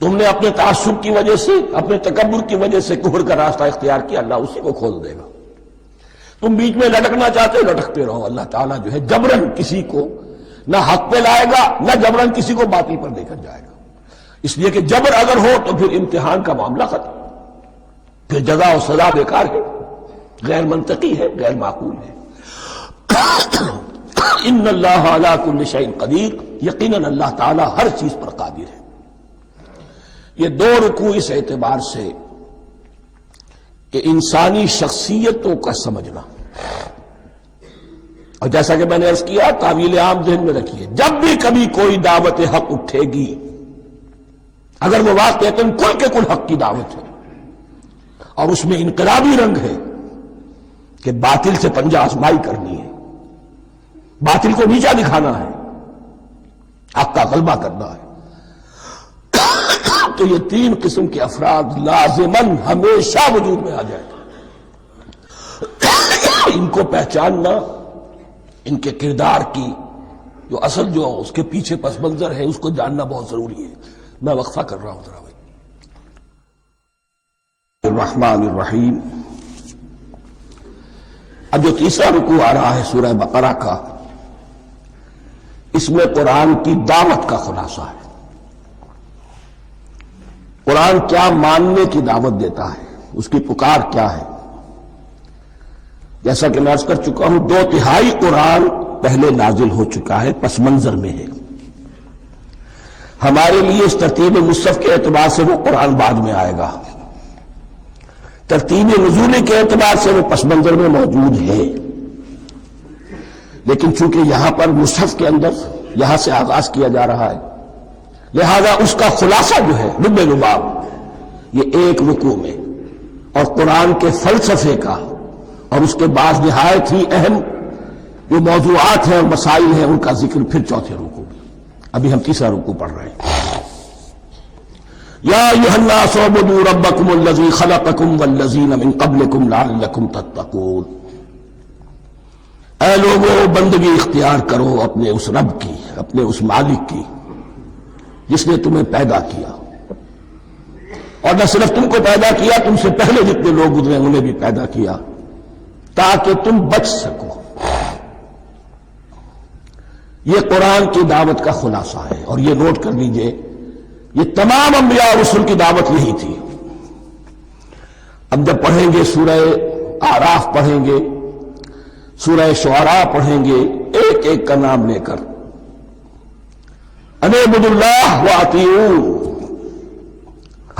تم نے اپنے تعصب کی وجہ سے، اپنے تکبر کی وجہ سے کفر کا راستہ اختیار کیا، اللہ اسی کو کھول دے گا۔ تم بیچ میں لٹکنا چاہتے ہو، لٹکتے رہو، اللہ تعالیٰ جو ہے جبرن کسی کو نہ حق پہ لائے گا، نہ جبرن کسی کو باطل پر لے کر جائے گا۔ اس لیے کہ جبر اگر ہو تو پھر امتحان کا معاملہ ختم، پھر جزا و سزا بیکار ہے، غیر منطقی ہے، غیر معقول ہے۔ ان اللہ علی کل شیء قدیر، یقیناً اللہ تعالیٰ ہر چیز پر قادر ہے۔ یہ دو رکوع اس اعتبار سے کہ انسانی شخصیتوں کا سمجھنا، اور جیسا کہ میں نے عرض کیا، تعویل عام ذہن میں رکھیے، جب بھی کبھی کوئی دعوت حق اٹھے گی، اگر وہ واقعتاً کل کے کل حق کی دعوت ہے اور اس میں انقلابی رنگ ہے کہ باطل سے پنجہ آزمائی کرنی ہے، باطل کو نیچا دکھانا ہے، حق کا غلبہ کرنا ہے، تو یہ تین قسم کے افراد لازماً ہمیشہ وجود میں آ جائیں گے۔ ان کو پہچاننا، ان کے کردار کی جو اصل جو اس کے پیچھے پس منظر ہے، اس کو جاننا بہت ضروری ہے۔ میں وقفہ کر رہا ہوں ذرا بھائی۔ الرحمن الرحیم، اب جو تیسرا رکوع آ رہا ہے سورہ بقرہ کا، اس میں قرآن کی دعوت کا خلاصہ ہے۔ قرآن کیا ماننے کی دعوت دیتا ہے، اس کی پکار کیا ہے۔ جیسا کہ میں عرض کر چکا ہوں، 2/3 قرآن پہلے نازل ہو چکا ہے، پس منظر میں ہے۔ ہمارے لیے اس ترتیب مصحف کے اعتبار سے وہ قرآن بعد میں آئے گا، ترتیب نزول کے اعتبار سے وہ پس منظر میں موجود ہے، لیکن چونکہ یہاں پر مصحف کے اندر یہاں سے آغاز کیا جا رہا ہے، لہذا اس کا خلاصہ جو ہے لب لباب یہ ایک رکوع میں، اور قرآن کے فلسفے کا اور اس کے بعد نہایت ہی اہم جو موضوعات ہیں اور مسائل ہیں، ان کا ذکر پھر چوتھے رکوع میں۔ ابھی ہم تیسرا رکوع پڑھ رہے ہیں۔ یا ایھا الناس اعبدوا ربکم الذی خلقکم والذین من قبلکم لعلکم تتقون، اے لوگو بندگی اختیار کرو اپنے اس رب کی، اپنے اس مالک کی جس نے تمہیں پیدا کیا، اور نہ صرف تم کو پیدا کیا، تم سے پہلے جتنے لوگ گزرے انہیں بھی پیدا کیا تاکہ تم بچ سکو۔ یہ قرآن کی دعوت کا خلاصہ ہے، اور یہ نوٹ کر لیجئے، یہ تمام انبیاء اور رسل کی دعوت یہی تھی۔ اب جب پڑھیں گے سورہ اعراف پڑھیں گے، سورہ شعراء پڑھیں گے، ایک ایک کا نام لے کر ان اعبدوا اللہ واطیعون،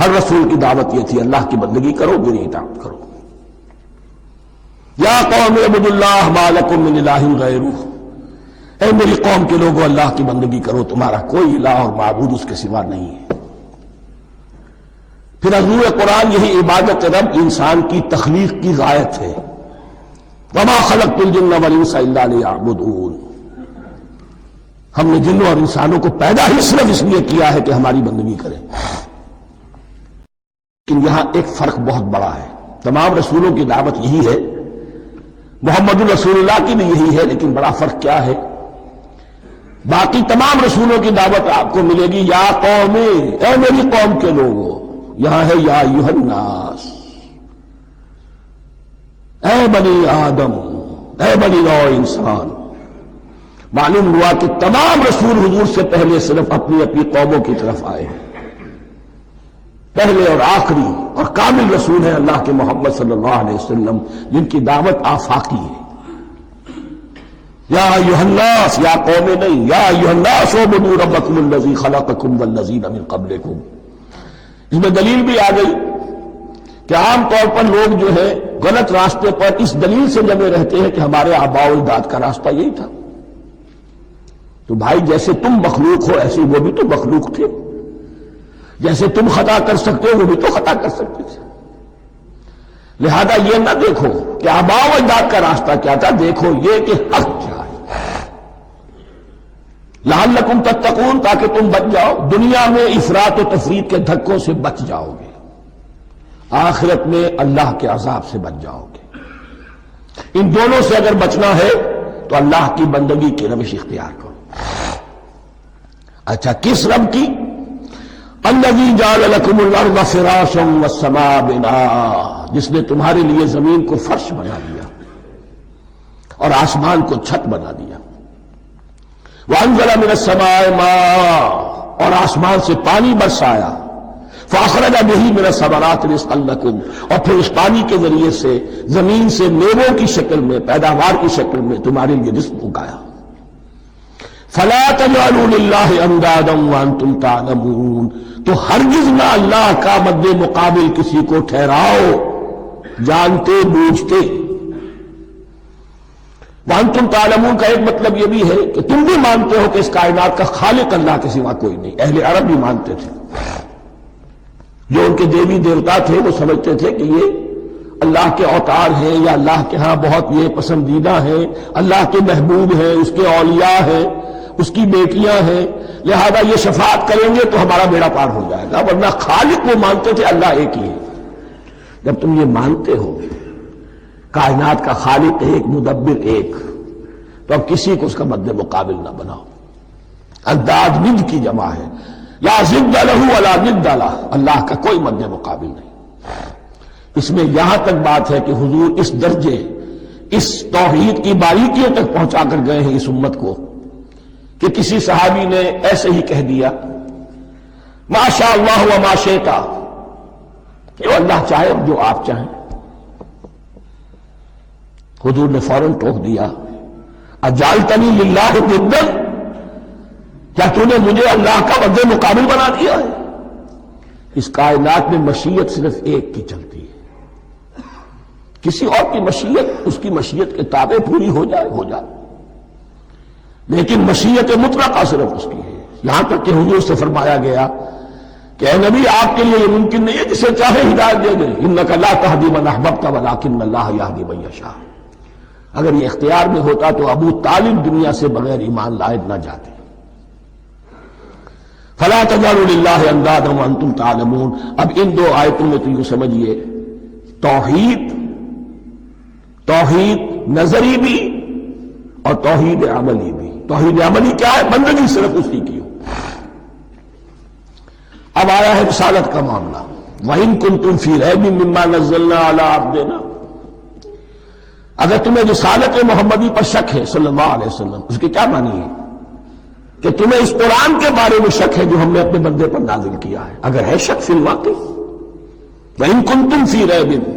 ہر رسول کی دعوت یہ تھی اللہ کی بندگی کرو، میری اطاعت کرو۔ یا قوم اعبدوا اللہ ما لکم من الہ غیرہ، اے میری قوم کے لوگوں اللہ کی بندگی کرو، تمہارا کوئی الہ اور معبود اس کے سوا نہیں ہے۔ پھر حضور قرآن یہی عبادت رب انسان کی تخلیق کی غایت ہے، وما خلقت الجن والانس الا لیعبدون، ہم نے جنوں اور انسانوں کو پیدا ہی صرف اس لیے کیا ہے کہ ہماری بندگی کریں۔ لیکن یہاں ایک فرق بہت بڑا ہے، تمام رسولوں کی دعوت یہی ہے، محمد الرسول اللہ کی بھی یہی ہے، لیکن بڑا فرق کیا ہے؟ باقی تمام رسولوں کی دعوت آپ کو ملے گی یا قوم، اے میری قوم کے لوگوں، یہاں ہے یا ایھا الناس، اے بنی آدم، اے بنی نوع انسان۔ معلوم ہوا کہ تمام رسول حضور سے پہلے صرف اپنی اپنی قوموں کی طرف آئے ہیں، پہلے اور آخری اور کامل رسول ہیں اللہ کے محمد صلی اللہ علیہ وسلم، جن کی دعوت آفاقی ہے۔ یا ایھا الناس، یا قوم نہیں، یا ایھا الناس اعبدوا ربکم الذی خلقکم والذین من قبلکم۔ اس میں دلیل بھی آ گئی کہ عام طور پر لوگ جو ہے غلط راستے پر اس دلیل سے جمے رہتے ہیں کہ ہمارے آباء و اجداد کا راستہ یہی تھا۔ تو بھائی جیسے تم مخلوق ہو ایسے وہ بھی تو مخلوق تھے، جیسے تم خطا کر سکتے ہو وہ بھی تو خطا کر سکتے تھے، لہذا یہ نہ دیکھو کہ آباء و اجداد کا راستہ کیا تھا، دیکھو یہ کہ حق کیا ہے، لعلکم تتقون، تاکہ تم بچ جاؤ، دنیا میں افراط و تفریط کے دھکوں سے بچ جاؤ گے، آخرت میں اللہ کے عذاب سے بچ جاؤ گے۔ ان دونوں سے اگر بچنا ہے تو اللہ کی بندگی کی روش اختیار کرو۔ اچھا، کس رب کی؟ الذی جعل لکم الارض فراشا والسماء بناء، جس نے تمہارے لیے زمین کو فرش بنا دیا اور آسمان کو چھت بنا دیا۔ وانزل من السماء ماء، اور آسمان سے پانی برسایا۔ فاخرج به من الثمرات رزقا لکم، اور پھر اس پانی کے ذریعے سے زمین سے میووں کی شکل میں، پیداوار کی شکل میں تمہارے لیے رزق اگایا۔ فلا تجعلوا للہ اندادا وانتم تعلمون، تو ہرگز نہ اللہ کا مد مقابل کسی کو ٹھہراؤ جانتے بوجھتے۔ وانتم تعلمون کا ایک مطلب یہ بھی ہے کہ تم بھی مانتے ہو کہ اس کائنات کا خالق اللہ کے سوا کوئی نہیں۔ اہل عرب بھی مانتے تھے، جو ان کے دیوی دیوتا تھے وہ سمجھتے تھے کہ یہ اللہ کے اوتار ہیں یا اللہ کے ہاں بہت یہ پسندیدہ ہیں، اللہ کے محبوب ہیں، اس کے اولیاء ہیں، اس کی بیٹیاں ہیں، لہذا یہ شفاعت کریں گے تو ہمارا بیڑا پار ہو جائے گا، ورنہ خالق وہ مانتے تھے اللہ ایک ہی ہے۔ جب تم یہ مانتے ہو کائنات کا خالق ایک، مدبر ایک، تو اب کسی کو اس کا مد مقابل نہ بناؤ۔ انداز ند کی جمع ہے، لا ضد لہ ولا ند لہ، اللہ کا کوئی مد مقابل نہیں۔ اس میں یہاں تک بات ہے کہ حضور اس درجے، اس توحید کی باریکیوں تک پہنچا کر گئے ہیں اس امت کو کہ کسی صحابی نے ایسے ہی کہہ دیا ما شاء اللہ و ما شئت، جو اللہ چاہے جو آپ چاہیں۔ حضور نے فوراً ٹوک دیا اجعلتنی للہ ندا، کیا تو نے مجھے اللہ کا مد مقابل بنا دیا ہے؟ اس کائنات میں مشیت صرف ایک کی چلتی ہے، کسی اور کی مشیت اس کی مشیت کے تابع پوری ہو جائے ہو جائے، لیکن مشیت مطلقہ صرف اس کی ہے۔ یہاں تک کہ حضور سے فرمایا گیا کہ اے نبی آپ کے لیے یہ ممکن نہیں ہے جسے چاہے ہدایت دے دے، انک لا تہدی من احببت ولکن اللہ یہدی من یشاء۔ اگر یہ اختیار میں ہوتا تو ابو طالب دنیا سے بغیر ایمان لائے نہ جاتے۔ فلا تجعلوا للہ اندادا وانتم تعلمون۔ اب ان دو آیتوں میں تو یوں سمجھیے توحید نظری بھی اور توحید عملی بھی۔ توحید عملی کیا ہے؟ بندگی صرف اسی کی ہو۔ اب آیا ہے رسالت کا معاملہ، وَإِن كُنتُمْ فِي رَيْبٍ مِّمَّا نَزَّلْنَا عَلَىٰ عَبْدِنَا، اگر تمہیں رسالت محمدی پر شک ہے صلی اللہ علیہ وسلم، اس کی کیا معنی ہے؟ کہ تمہیں اس قرآن کے بارے میں شک ہے جو ہم نے اپنے بندے پر نازل کیا ہے۔ اگر ہے شک فی الواقع، وَإِن كُنتُمْ فِي رَيْبٍ،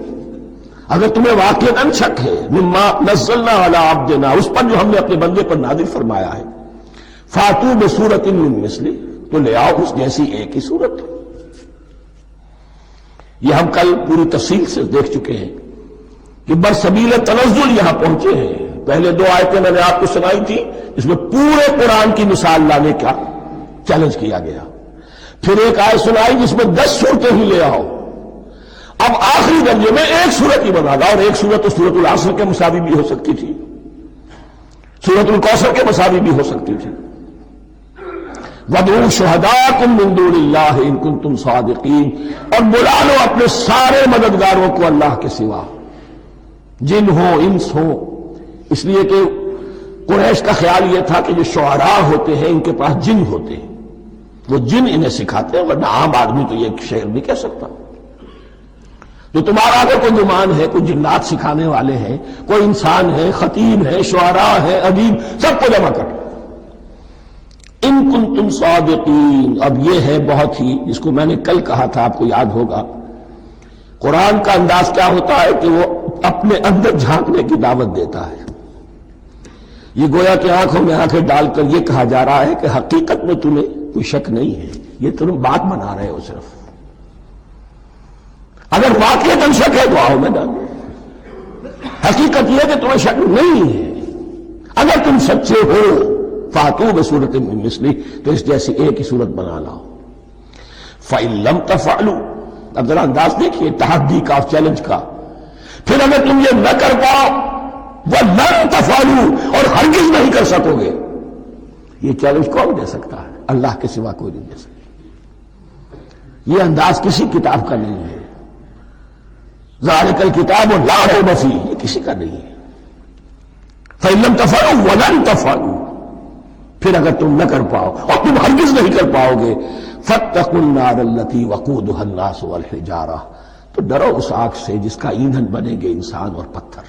اگر تمہیں واقعاً شک ہے مما نزلنا علی عبدنا، اس پر جو ہم نے اپنے بندے پر نازل فرمایا ہے، فاتو بصورت من مثلی، تو لے آؤ اس جیسی ایک ہی صورت. یہ ہم کل پوری تفصیل سے دیکھ چکے ہیں کہ برسبیل تنزل یہاں پہنچے ہیں. پہلے 2 آیتیں میں نے آپ کو سنائی تھی، اس میں پورے قرآن کی مثال لانے کا چیلنج کیا گیا. پھر ایک آیت سنائی جس میں 10 صورتیں ہی لے آؤ. اب آخری درجے میں ایک صورت ہی بنا لا، اور ایک صورت تو سورۃ العصر کے مساوی بھی ہو سکتی تھی، سورۃ الکوثر کے مساوی بھی ہو سکتی تھی. وَادْعُوا شُهَدَاءَكُم مِّن دُونِ اللَّهِ إِن كُنتُمْ صَادِقِينَ، اور بلا لو اپنے سارے مددگاروں کو اللہ کے سوا، جن ہو انس ہو. اس لیے کہ قریش کا خیال یہ تھا کہ جو شعراء ہوتے ہیں ان کے پاس جن ہوتے ہیں، وہ جن انہیں سکھاتے ہیں، ورنہ عام آدمی تو یہ شعر نہیں کہہ سکتا. تو تمہارا اگر کوئی گمان ہے کوئی جنات سکھانے والے ہیں، کوئی انسان ہے، خطیب ہے، شعراء ہے، ادیب، سب کو جمع کر. ان کنتم صادقین. اب یہ ہے بہت ہی، جس کو میں نے کل کہا تھا، آپ کو یاد ہوگا، قرآن کا انداز کیا ہوتا ہے کہ وہ اپنے اندر جھانکنے کی دعوت دیتا ہے. یہ گویا کہ آنکھوں میں آنکھیں ڈال کر یہ کہا جا رہا ہے کہ حقیقت میں تمہیں کوئی شک نہیں ہے، یہ تم بات بنا رہے ہو صرف. اگر واقعتاً شک ہے تو آؤ میدان میں. حقیقت یہ ہے کہ تمہیں شک نہیں ہے. اگر تم سچے ہو فاتو بصورت من مثلی، تو اس جیسی ایک ہی صورت بنا لاؤ. فَإِن لَمْ تَفْعَلُوا، اب ذرا انداز دیکھیے تحدی کا، چیلنج کا. پھر اگر تم یہ نہ کر پاؤ، وَلَن تَفْعَلُوا، اور ہرگز نہیں کر سکو گے. یہ چیلنج کون دے سکتا ہے؟ اللہ کے سوا کوئی نہیں دے سکتا. یہ انداز کسی کتاب کا نہیں ہے. ذَلِكَ الْكِتَابُ لَا رَيْبَ فِيهِ، یہ کسی کا نہیں ہے. فَإِن لَمْ تَفْعَلُوا وَلَن تَفْعَلُوا، پھر اگر تم نہ کر پاؤ اور تم ہرگز نہیں کر پاؤ گے، فَاتَّقُوا النَّارَ الَّتِي وَقُودُهَا النَّاسُ وَالْحِجَارَةُ، تو ڈرو اس آگ سے جس کا ایندھن بنیں گے انسان اور پتھر.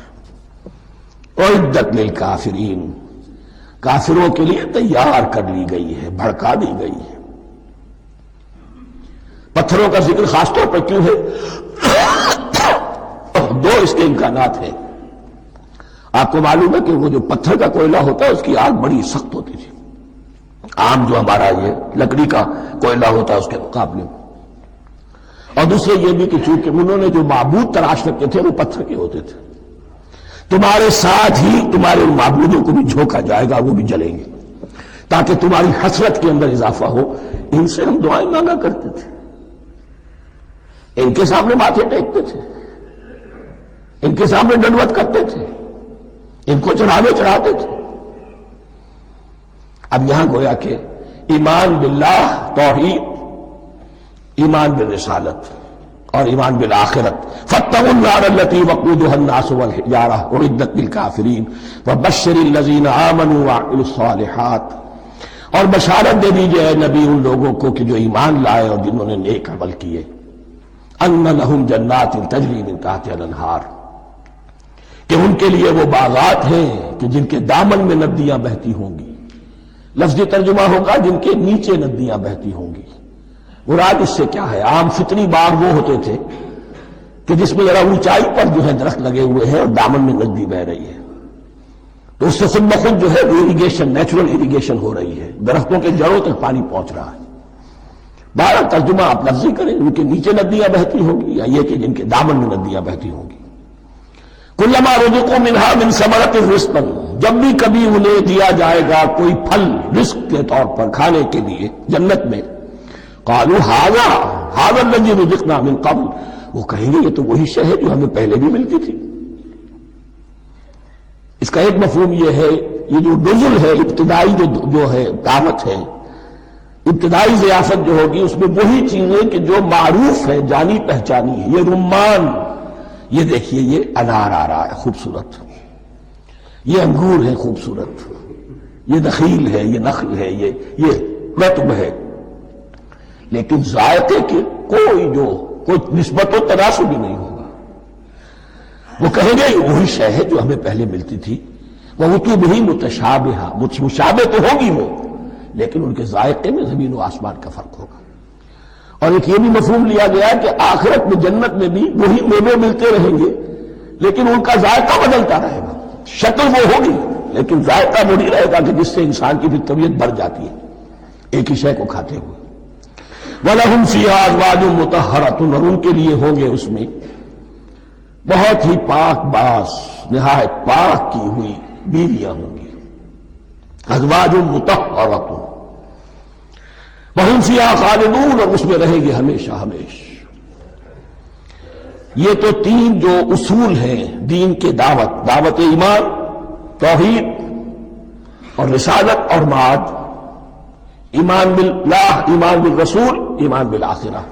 اعدت للکافرین، کافروں کے لیے تیار کر لی گئی ہے، بھڑکا دی گئی ہے. پتھروں کا ذکر خاص طور پر کیوں ہے؟ 2 اس کے امکانات ہیں. آپ کو معلوم ہے کہ وہ جو پتھر کا کوئلہ ہوتا ہے اس کی آگ بڑی سخت ہوتی تھی، عام جو ہمارا یہ لکڑی کا کوئلہ ہوتا ہے اس کے مقابلے میں. اور دوسرے یہ بھی کہ چونکہ انہوں نے جو معبود تراش رکھے تھے وہ پتھر کے ہوتے تھے، تمہارے ساتھ ہی تمہارے معبودوں کو بھی جھونکا جائے گا، وہ بھی جلیں گے، تاکہ تمہاری حسرت کے اندر اضافہ ہو. ان سے ہم دعائیں مانگا کرتے تھے، ان کے سامنے ماتھے ٹیکتے تھے، ان کے سامنے ڈنڈوت کرتے تھے، ان کو چڑھاوے چڑھاتے تھے. اب یہاں گویا کہ ایمان باللہ، توحید، ایمان بالرسالت اور ایمان بالآخرت. فاتقوا النار التي وقودها الناس والحجارة اعدت للكافرين وبشر الذين آمنوا وعملوا الصالحات، اور بشارت دے دیجئے اے نبی ان لوگوں کو کہ جو ایمان لائے اور جنہوں نے نیک عمل کیے، ان لهم جنات تجری من تحتها الانہار، کہ ان کے لیے وہ باغات ہیں کہ جن کے دامن میں ندیاں بہتی ہوں گی. لفظی ترجمہ ہوگا جن کے نیچے ندیاں بہتی ہوں گی. مراد اس سے کیا ہے؟ عام فطری باغ وہ ہوتے تھے کہ جس میں ذرا اونچائی پر جو ہے درخت لگے ہوئے ہیں اور دامن میں ندی بہ رہی ہے، تو اس سے خود بخود جو ہے وہ اریگیشن، نیچرل اریگیشن ہو رہی ہے، درختوں کے جڑوں تک پانی پہنچ رہا ہے. 12 ترجمہ آپ لفظی کریں، ان کے نیچے ندیاں بہتی ہوں گی یا یہ کہ جن کے دامن میں ندیاں بہتی ہوں گی. کلما رزقوا منها من ثمرۃ رزقا، جب بھی کبھی انہیں دیا جائے گا کوئی پھل رزق کے طور پر کھانے کے لیے جنت میں، قالوا هذا الذي رزقنا من قبل، وہ کہیں گے یہ تو وہی شے ہے جو ہمیں پہلے بھی ملتی تھی. اس کا ایک مفہوم یہ ہے، یہ جو نزل ہے، ابتدائی جو ہے دعوت ہے، ابتدائی ضیافت جو ہوگی اس میں وہی چیزیں کہ جو معروف ہے، جانی پہچانی ہے. یہ رمان، یہ دیکھیے یہ انار آ رہا ہے خوبصورت، یہ انگور ہے خوبصورت، یہ نخیل ہے، یہ نخل ہے، یہ رطب ہے، لیکن ذائقے کی کوئی نسبت و تناسب بھی نہیں ہوگا. وہ کہیں گے یہ وہی شے ہے جو ہمیں پہلے ملتی تھی. وَوُتُوبِهِ مُتَشَابِهَةٌ، مشابہ تو ہوگی وہ، لیکن ان کے ذائقے میں زمین و آسمان کا فرق ہوگا. اور ایک یہ بھی مفہوم لیا گیا کہ آخرت میں جنت میں بھی وہی میوے ملتے رہیں گے، لیکن ان کا ذائقہ بدلتا رہے گا، شکل وہ ہوگی لیکن ذائقہ وہ نہیں رہے گا کہ جس سے انسان کی پھر طبیعت بڑھ جاتی ہے ایک ہی شے کو کھاتے ہوئے. وَلَهُمْ فِيهَا أَزْوَاجٌ مُطَهَّرَةٌ، اور ان کے لیے ہوں گے اس میں بہت ہی پاک باز نہایت پاک کی ہوئی بیویاں ہوں گی. ازواج مطہرۃ وہم فیہا خالدون، اور اس میں رہیں گے ہمیشہ ہمیش. یہ تو تین جو اصول ہیں دین کے دعوت ایمان، توحید اور رسالت اور معاد، ایمان باللہ، ایمان بالرسول، ایمان بالآخرہ.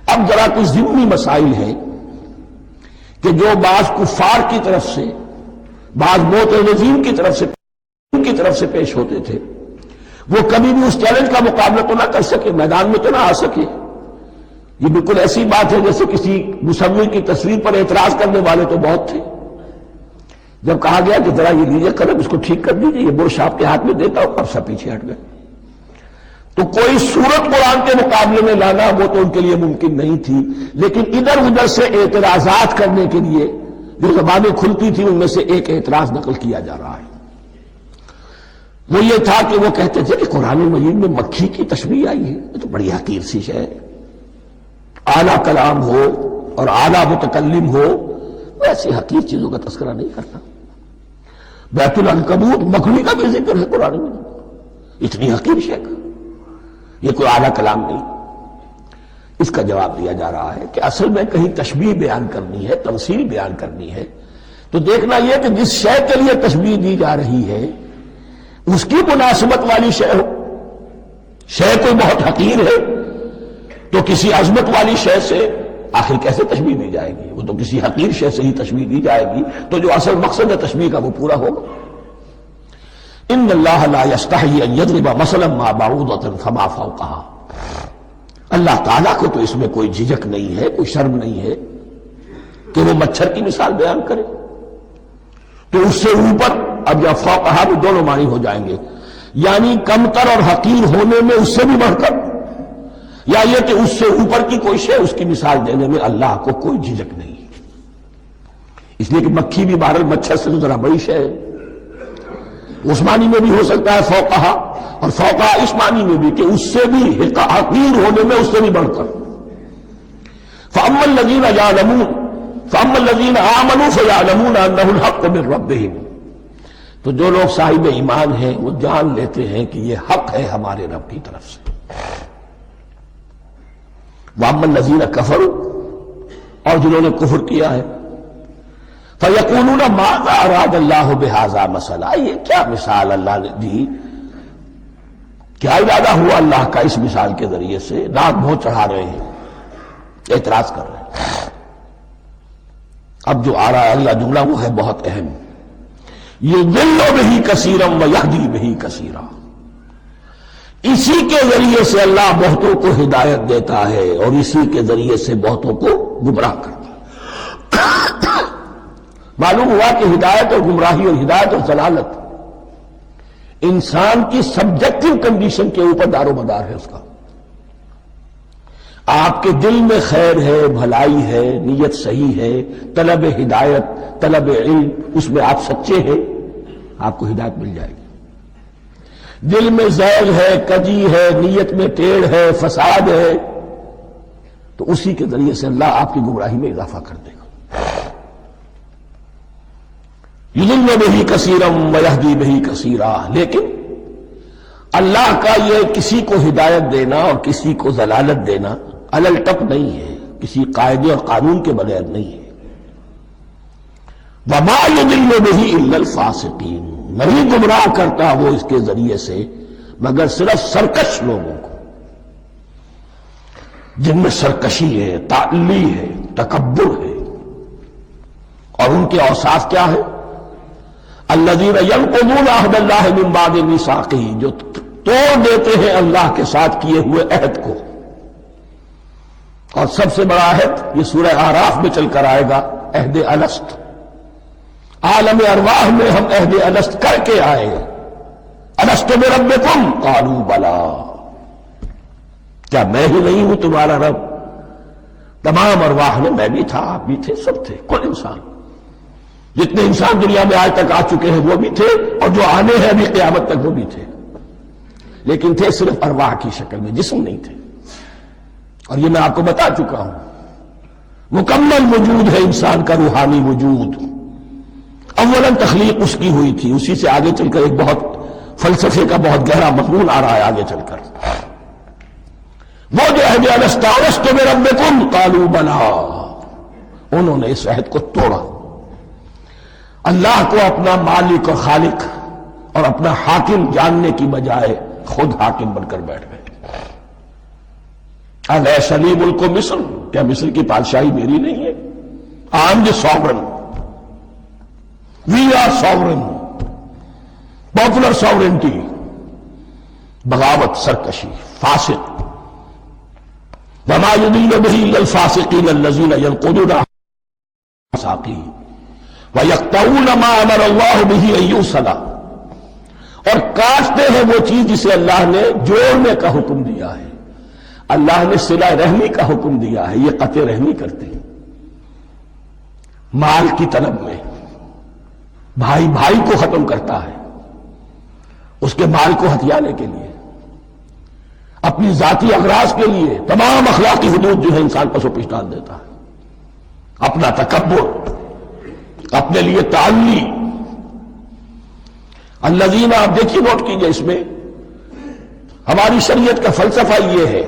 اب ذرا کچھ ضمنی مسائل ہیں کہ جو بعض کفار کی طرف سے، بعض معتزلین کی طرف سے پیش ہوتے تھے، وہ کبھی بھی اس چیلنج کا مقابلہ تو نہ کر سکے، میدان میں تو نہ آ سکے. یہ بالکل ایسی بات ہے جیسے کسی مصور کی تصویر پر اعتراض کرنے والے تو بہت تھے. جب کہا گیا کہ ذرا یہ لیجیے قلم، اس کو ٹھیک کر دیجیے، یہ برش آپ کے ہاتھ میں دیتا ہوں، اب سب پیچھے ہٹ گئے. تو کوئی صورت قرآن کے مقابلے میں لانا وہ تو ان کے لیے ممکن نہیں تھی، لیکن ادھر ادھر سے اعتراضات کرنے کے لیے جو زبانیں کھلتی تھی ان میں سے ایک اعتراض نقل کیا جا رہا ہے. وہ یہ تھا کہ وہ کہتے تھے کہ قرآن مجید میں مکھی کی تشبیہ آئی ہے، یہ تو بڑی حقیر سی شے ہے. اعلیٰ کلام ہو اور اعلیٰ متکلم ہو ایسی حقیر چیزوں کا تذکرہ نہیں کرتا. بیت العنکبوت مکھی کا بھی ذکر ہے قرآن میں، اتنی حقیر شے کا، یہ کوئی اعلیٰ کلام نہیں. اس کا جواب دیا جا رہا ہے کہ اصل میں کہیں تشبیہ بیان کرنی ہے، تمثیل بیان کرنی ہے، تو دیکھنا یہ کہ جس شے کے لیے تشبیہ دی جا رہی ہے اس کی مناسبت والی شے ہو. شے کوئی بہت حقیر ہے تو کسی عظمت والی شے سے آخر کیسے تشبیہ دی جائے گی؟ وہ تو کسی حقیر شے سے ہی تشبیہ دی جائے گی تو جو اصل مقصد ہے تشبیہ کا وہ پورا ہوگا. ان اللہ لا یستحی ان یضرب مثلا ما بعوضۃ فما فوقها، اللہ تعالیٰ کو تو اس میں کوئی جھجک نہیں ہے، کوئی شرم نہیں ہے کہ وہ مچھر کی مثال بیان کرے. تو اس سے اوپر، اب یا فوقها بھی دونوں معنی ہو جائیں گے، یعنی کمتر اور حقیر ہونے میں اس سے بھی بڑھ کر، یا یہ کہ اس سے اوپر کی کوئی شے اس کی مثال دینے میں اللہ کو کوئی جھجک نہیں. اس لیے کہ مکھی بھی بہرحال مچھر سے تو ذرا بڑی شے ہے. اس معنی میں بھی ہو سکتا ہے فوقہا، اور فوقہا اس معنی میں بھی کہ اس سے بھی حقیر ہونے میں اس سے بھی بڑھ کر. فَأَمَّا الَّذِينَ آمَنُوا فَيَعْلَمُونَ أَنَّهُ الْحَقُّ مِنْ رَبِّهِمْ، تو جو لوگ صاحب ایمان ہیں وہ جان لیتے ہیں کہ یہ حق ہے ہمارے رب کی طرف سے. وَأَمَّا الَّذِينَ كَفَرُوا، اور جنہوں نے کفر کیا ہے، فَيَقُولُونَ مَاذَا أَرَادَ اللَّهُ بِهَذَا مَثَلًا، یہ کیا مثال اللہ نے دی، کیا ارادہ ہوا اللہ کا اس مثال کے ذریعے سے. ناک منہ چڑھا رہے ہیں، اعتراض کر رہے ہیں. اب جو آ رہا ہے اگلا جملہ وہ ہے بہت اہم، یضل بہ کثیرا ویہدی بہ کثیرا، اسی کے ذریعے سے اللہ بہتوں کو ہدایت دیتا ہے اور اسی کے ذریعے سے بہتوں کو گمراہ کرتا ہے. معلوم ہوا کہ ہدایت اور گمراہی اور ہدایت اور ضلالت انسان کی سبجیکٹو کنڈیشن کے اوپر دار و مدار ہے. اس کا آپ کے دل میں خیر ہے، بھلائی ہے، نیت صحیح ہے، طلب ہدایت، طلب علم، اس میں آپ سچے ہیں، آپ کو ہدایت مل جائے گی. دل میں زیغ ہے، کجی ہے، نیت میں ٹیڑھ ہے، فساد ہے، تو اسی کے ذریعے سے اللہ آپ کی گمراہی میں اضافہ کر دے گا. یضل بہ کثیرا ویہدی بہ کثیرا، لیکن اللہ کا یہ کسی کو ہدایت دینا اور کسی کو ضلالت دینا علل ٹپ نہیں ہے، کسی قاعدے اور قانون کے بغیر نہیں ہے. وما یضل بہ الا الفاسقین، نہیں گمراہ کرتا وہ اس کے ذریعے سے مگر صرف سرکش لوگوں کو، جن میں سرکشی ہے، تعلی ہے، تکبر ہے. اور ان کے اوصاف کیا ہے؟ الذین ینقضون عہد اللہ من بعد میثاقہ، جو توڑ دیتے ہیں اللہ کے ساتھ کیے ہوئے عہد کو. اور سب سے بڑا عہد یہ سورہ اعراف میں چل کر آئے گا، عہد الست. عالم ارواح میں ہم عہد الست کر کے آئے. الست بربکم قالوا بلا، کیا میں ہی نہیں ہوں تمہارا رب؟ تمام ارواح میں بھی تھا، آپ بھی تھے، سب تھے، کل انسان. جتنے انسان دنیا میں آج تک آ چکے ہیں وہ بھی تھے، اور جو آنے ہیں ابھی قیامت تک وہ بھی تھے، لیکن تھے صرف ارواح کی شکل میں، جسم نہیں تھے۔ اور یہ میں آپ کو بتا چکا ہوں، مکمل وجود ہے انسان کا روحانی وجود۔ اولاً تخلیق اس کی ہوئی تھی، اسی سے آگے چل کر ایک بہت فلسفے کا بہت گہرا مضمون آ رہا ہے آگے چل کر۔ وہ جو عہد الست الست بربکم قالوا بلی، انہوں نے اس عہد کو توڑا، اللہ کو اپنا مالک اور خالق اور اپنا حاکم جاننے کی بجائے خود حاکم بن کر بیٹھ گئے۔ الیس لی ملک مصر، کیا مصر کی بادشاہی میری نہیں ہے؟ I am the sovereign, we are sovereign, popular sovereignty, بغاوت، سرکشی، فاسق۔ وما يضل به الا الفاسقين الذين ينقضون الميثاق ويقطعون ما امر الله به ان يوصل، اور کاٹتے ہیں وہ چیز جسے اللہ نے جوڑنے کا حکم دیا ہے۔ اللہ نے صلہ رحمی کا حکم دیا ہے، یہ قطع رحمی کرتے ہیں مال کی طلب میں۔ بھائی بھائی کو ختم کرتا ہے اس کے مال کو ہتھیانے کے لیے، اپنی ذاتی اغراض کے لیے تمام اخلاقی حدود جو ہے انسان پس و پیش ڈال دیتا ہے، اپنا تکبر، اپنے لیے تعلی۔ الذین، آپ دیکھیے نوٹ کیجئے، اس میں ہماری شریعت کا فلسفہ یہ ہے،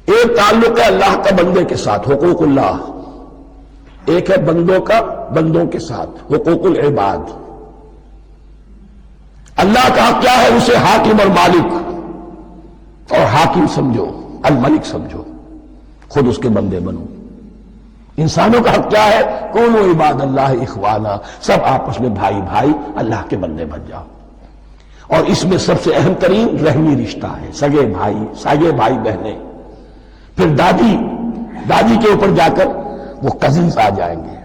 ایک تعلق ہے اللہ کا بندے کے ساتھ، حقوق اللہ، ایک ہے بندوں کا بندوں کے ساتھ، حقوق العباد۔ اللہ کا حق کیا ہے؟ اسے حاکم اور مالک، اور حاکم سمجھو، الملک سمجھو، خود اس کے بندے بنو۔ انسانوں کا حق کیا ہے؟ کونوا عباد اللہ اخوانا، سب آپس میں بھائی بھائی اللہ کے بندے بن جاؤ۔ اور اس میں سب سے اہم ترین رحمی رشتہ ہے، سگے بھائی، سگے بھائی بہنیں، پھر دادی، دادی کے اوپر جا کر وہ کزنز آ جائیں گے،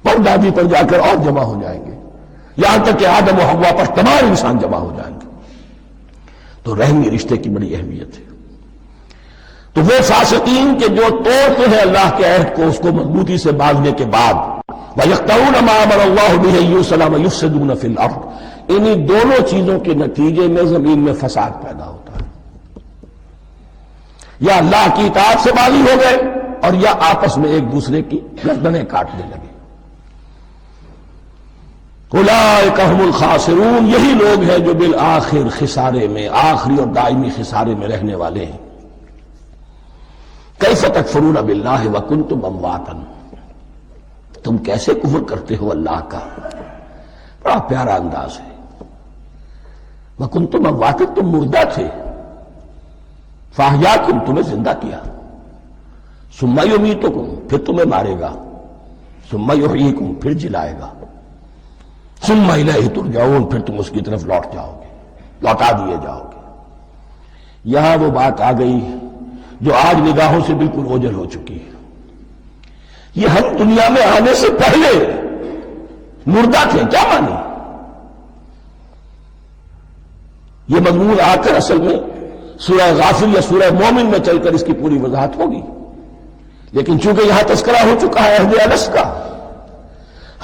پر دادی پر جا کر اور جمع ہو جائیں گے، یہاں تک کہ آدم و حوا پر تمام انسان جمع ہو جائیں گے۔ تو رحمی رشتے کی بڑی اہمیت ہے۔ تو وہ فاسقین کے جو توڑتے ہیں اللہ کے عہد کو، اس کو مضبوطی سے باندھنے کے بعد، وَيَقْطَعُونَ مَا أَمَرَ اللَّهُ بِهِ أَن يُوصَلَ وَيُفْسِدُونَ فِي الْأَرْضِ، انہی دونوں چیزوں کے نتیجے میں زمین میں فساد پیدا ہوتا ہے۔ یا اللہ کی اطاعت سے باغی ہو گئے، اور یا آپس میں ایک دوسرے کی گردنیں کاٹنے لگے۔ اولئک ھم الخاسرون، یہی لوگ ہیں جو بالآخر خسارے میں، آخری اور دائمی خسارے میں رہنے والے ہیں۔ کیف تکفرون باللہ وکنتم امواتا، تم کیسے کفر کرتے ہو اللہ کا؟ بڑا پیارا انداز ہے۔ وکنتم امواتا، تم مردہ تھے، فاحیاکم، تمہیں زندہ کیا، ثم یمیتکم، پھر تمہیں مارے گا، ثم یحییکم، پھر جلائے گا، ثم الیہ ترجعون، پھر تم اس کی طرف لوٹ جاؤ گے، لوٹا دیے جاؤ گے۔ یہاں وہ بات آ گئی جو آج نگاہوں سے بالکل اوجھل ہو چکی ہے۔ یہ ہم دنیا میں آنے سے پہلے مردہ تھے، کیا مانی؟ یہ مضمون آ کر اصل میں سورہ غافر یا سورہ مومن میں چل کر اس کی پوری وضاحت ہوگی، لیکن چونکہ یہاں تذکرہ ہو چکا ہے عہد الست کا،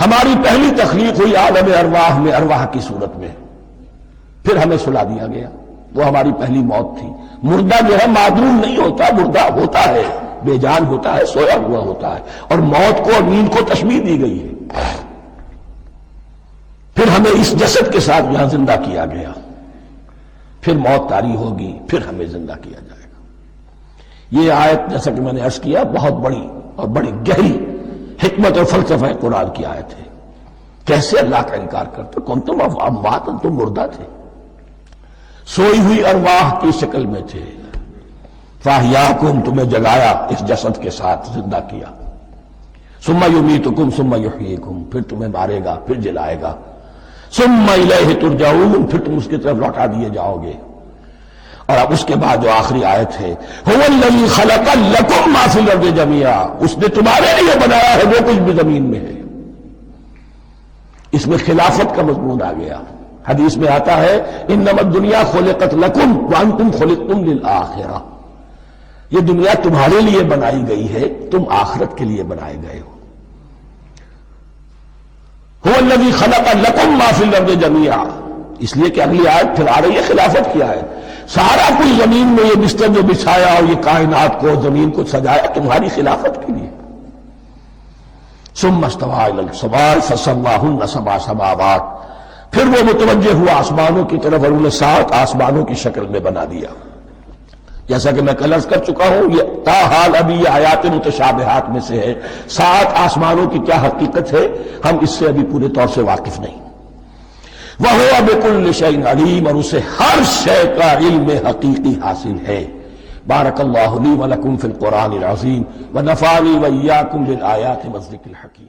ہماری پہلی تخلیق ہوئی عالم ارواح میں، ارواح کی صورت میں، پھر ہمیں سلا دیا گیا، وہ ہماری پہلی موت تھی۔ مردہ جو ہے معدوم نہیں ہوتا، مردہ ہوتا ہے، بے جان ہوتا ہے، سویا ہوا ہوتا ہے، اور موت کو اور نیند کو تشبیہ دی گئی ہے۔ پھر ہمیں اس جسد کے ساتھ یہاں زندہ کیا گیا، پھر موت طاری ہوگی، پھر ہمیں زندہ کیا جائے گا۔ یہ آیت جیسا کہ میں نے عرض کیا بہت بڑی اور بڑی گہری حکمت اور فلسفہ قرآن کی آیت ہے۔ کیسے اللہ کا انکار کرتے؟ کنتم اموات، تم مردہ تھے، سوئی ہوئی ارواح کی شکل میں تھے، فاحیاکم، تمہیں جگایا اس جسد کے ساتھ، زندہ کیا، ثم یمیتکم ثم یحییکم، پھر تمہیں مارے گا، پھر جلائے گا، ثم الیہ ترجعون، پھر تم اس کی طرف لوٹا دیے جاؤ گے۔ اور اب اس کے بعد جو آخری آیت ہے، هو الذی خلق لکم ما فی الارض جمیعا، اس نے تمہارے لیے بنایا ہے جو کچھ بھی زمین میں ہے۔ اس میں خلافت کا مضمون آ گیا۔ حدیث میں آتا ہے انما الدنیا خلقت لکم وانتم خلقتم للآخرہ، یہ دنیا تمہارے لیے بنائی گئی ہے، تم آخرت کے لیے بنائے گئے ہو۔ الذی خلق لکم ما فی الارض جمیعا، اس لیے کہ اگلی آیت پھر آ رہی ہے خلافت کی آیت، سارا کچھ زمین میں یہ بستر جو بچھایا اور یہ کائنات کو زمین کو سجایا تمہاری خلافت کے لیے۔ ثم استوى الى السماء فسواهن سبع سماوات، پھر وہ متوجہ ہوا آسمانوں کی طرف اور انہیں 7 آسمانوں کی شکل میں بنا دیا۔ جیسا کہ میں کل عرض کر چکا ہوں، یہ تاحال ابھی یہ آیات متشابہات میں سے ہے، 7 آسمانوں کی کیا حقیقت ہے ہم اس سے ابھی پورے طور سے واقف نہیں۔ وَهُوَ بِكُلِّ شَيْءٍ عَلِيمٌ، اور اسے ہر شے کا علم حقیقی حاصل ہے۔ بارک اللہ لی ولکم فی القرآن العظیم ونفعنی وإیاکم بالآیات والذکر الحکیم۔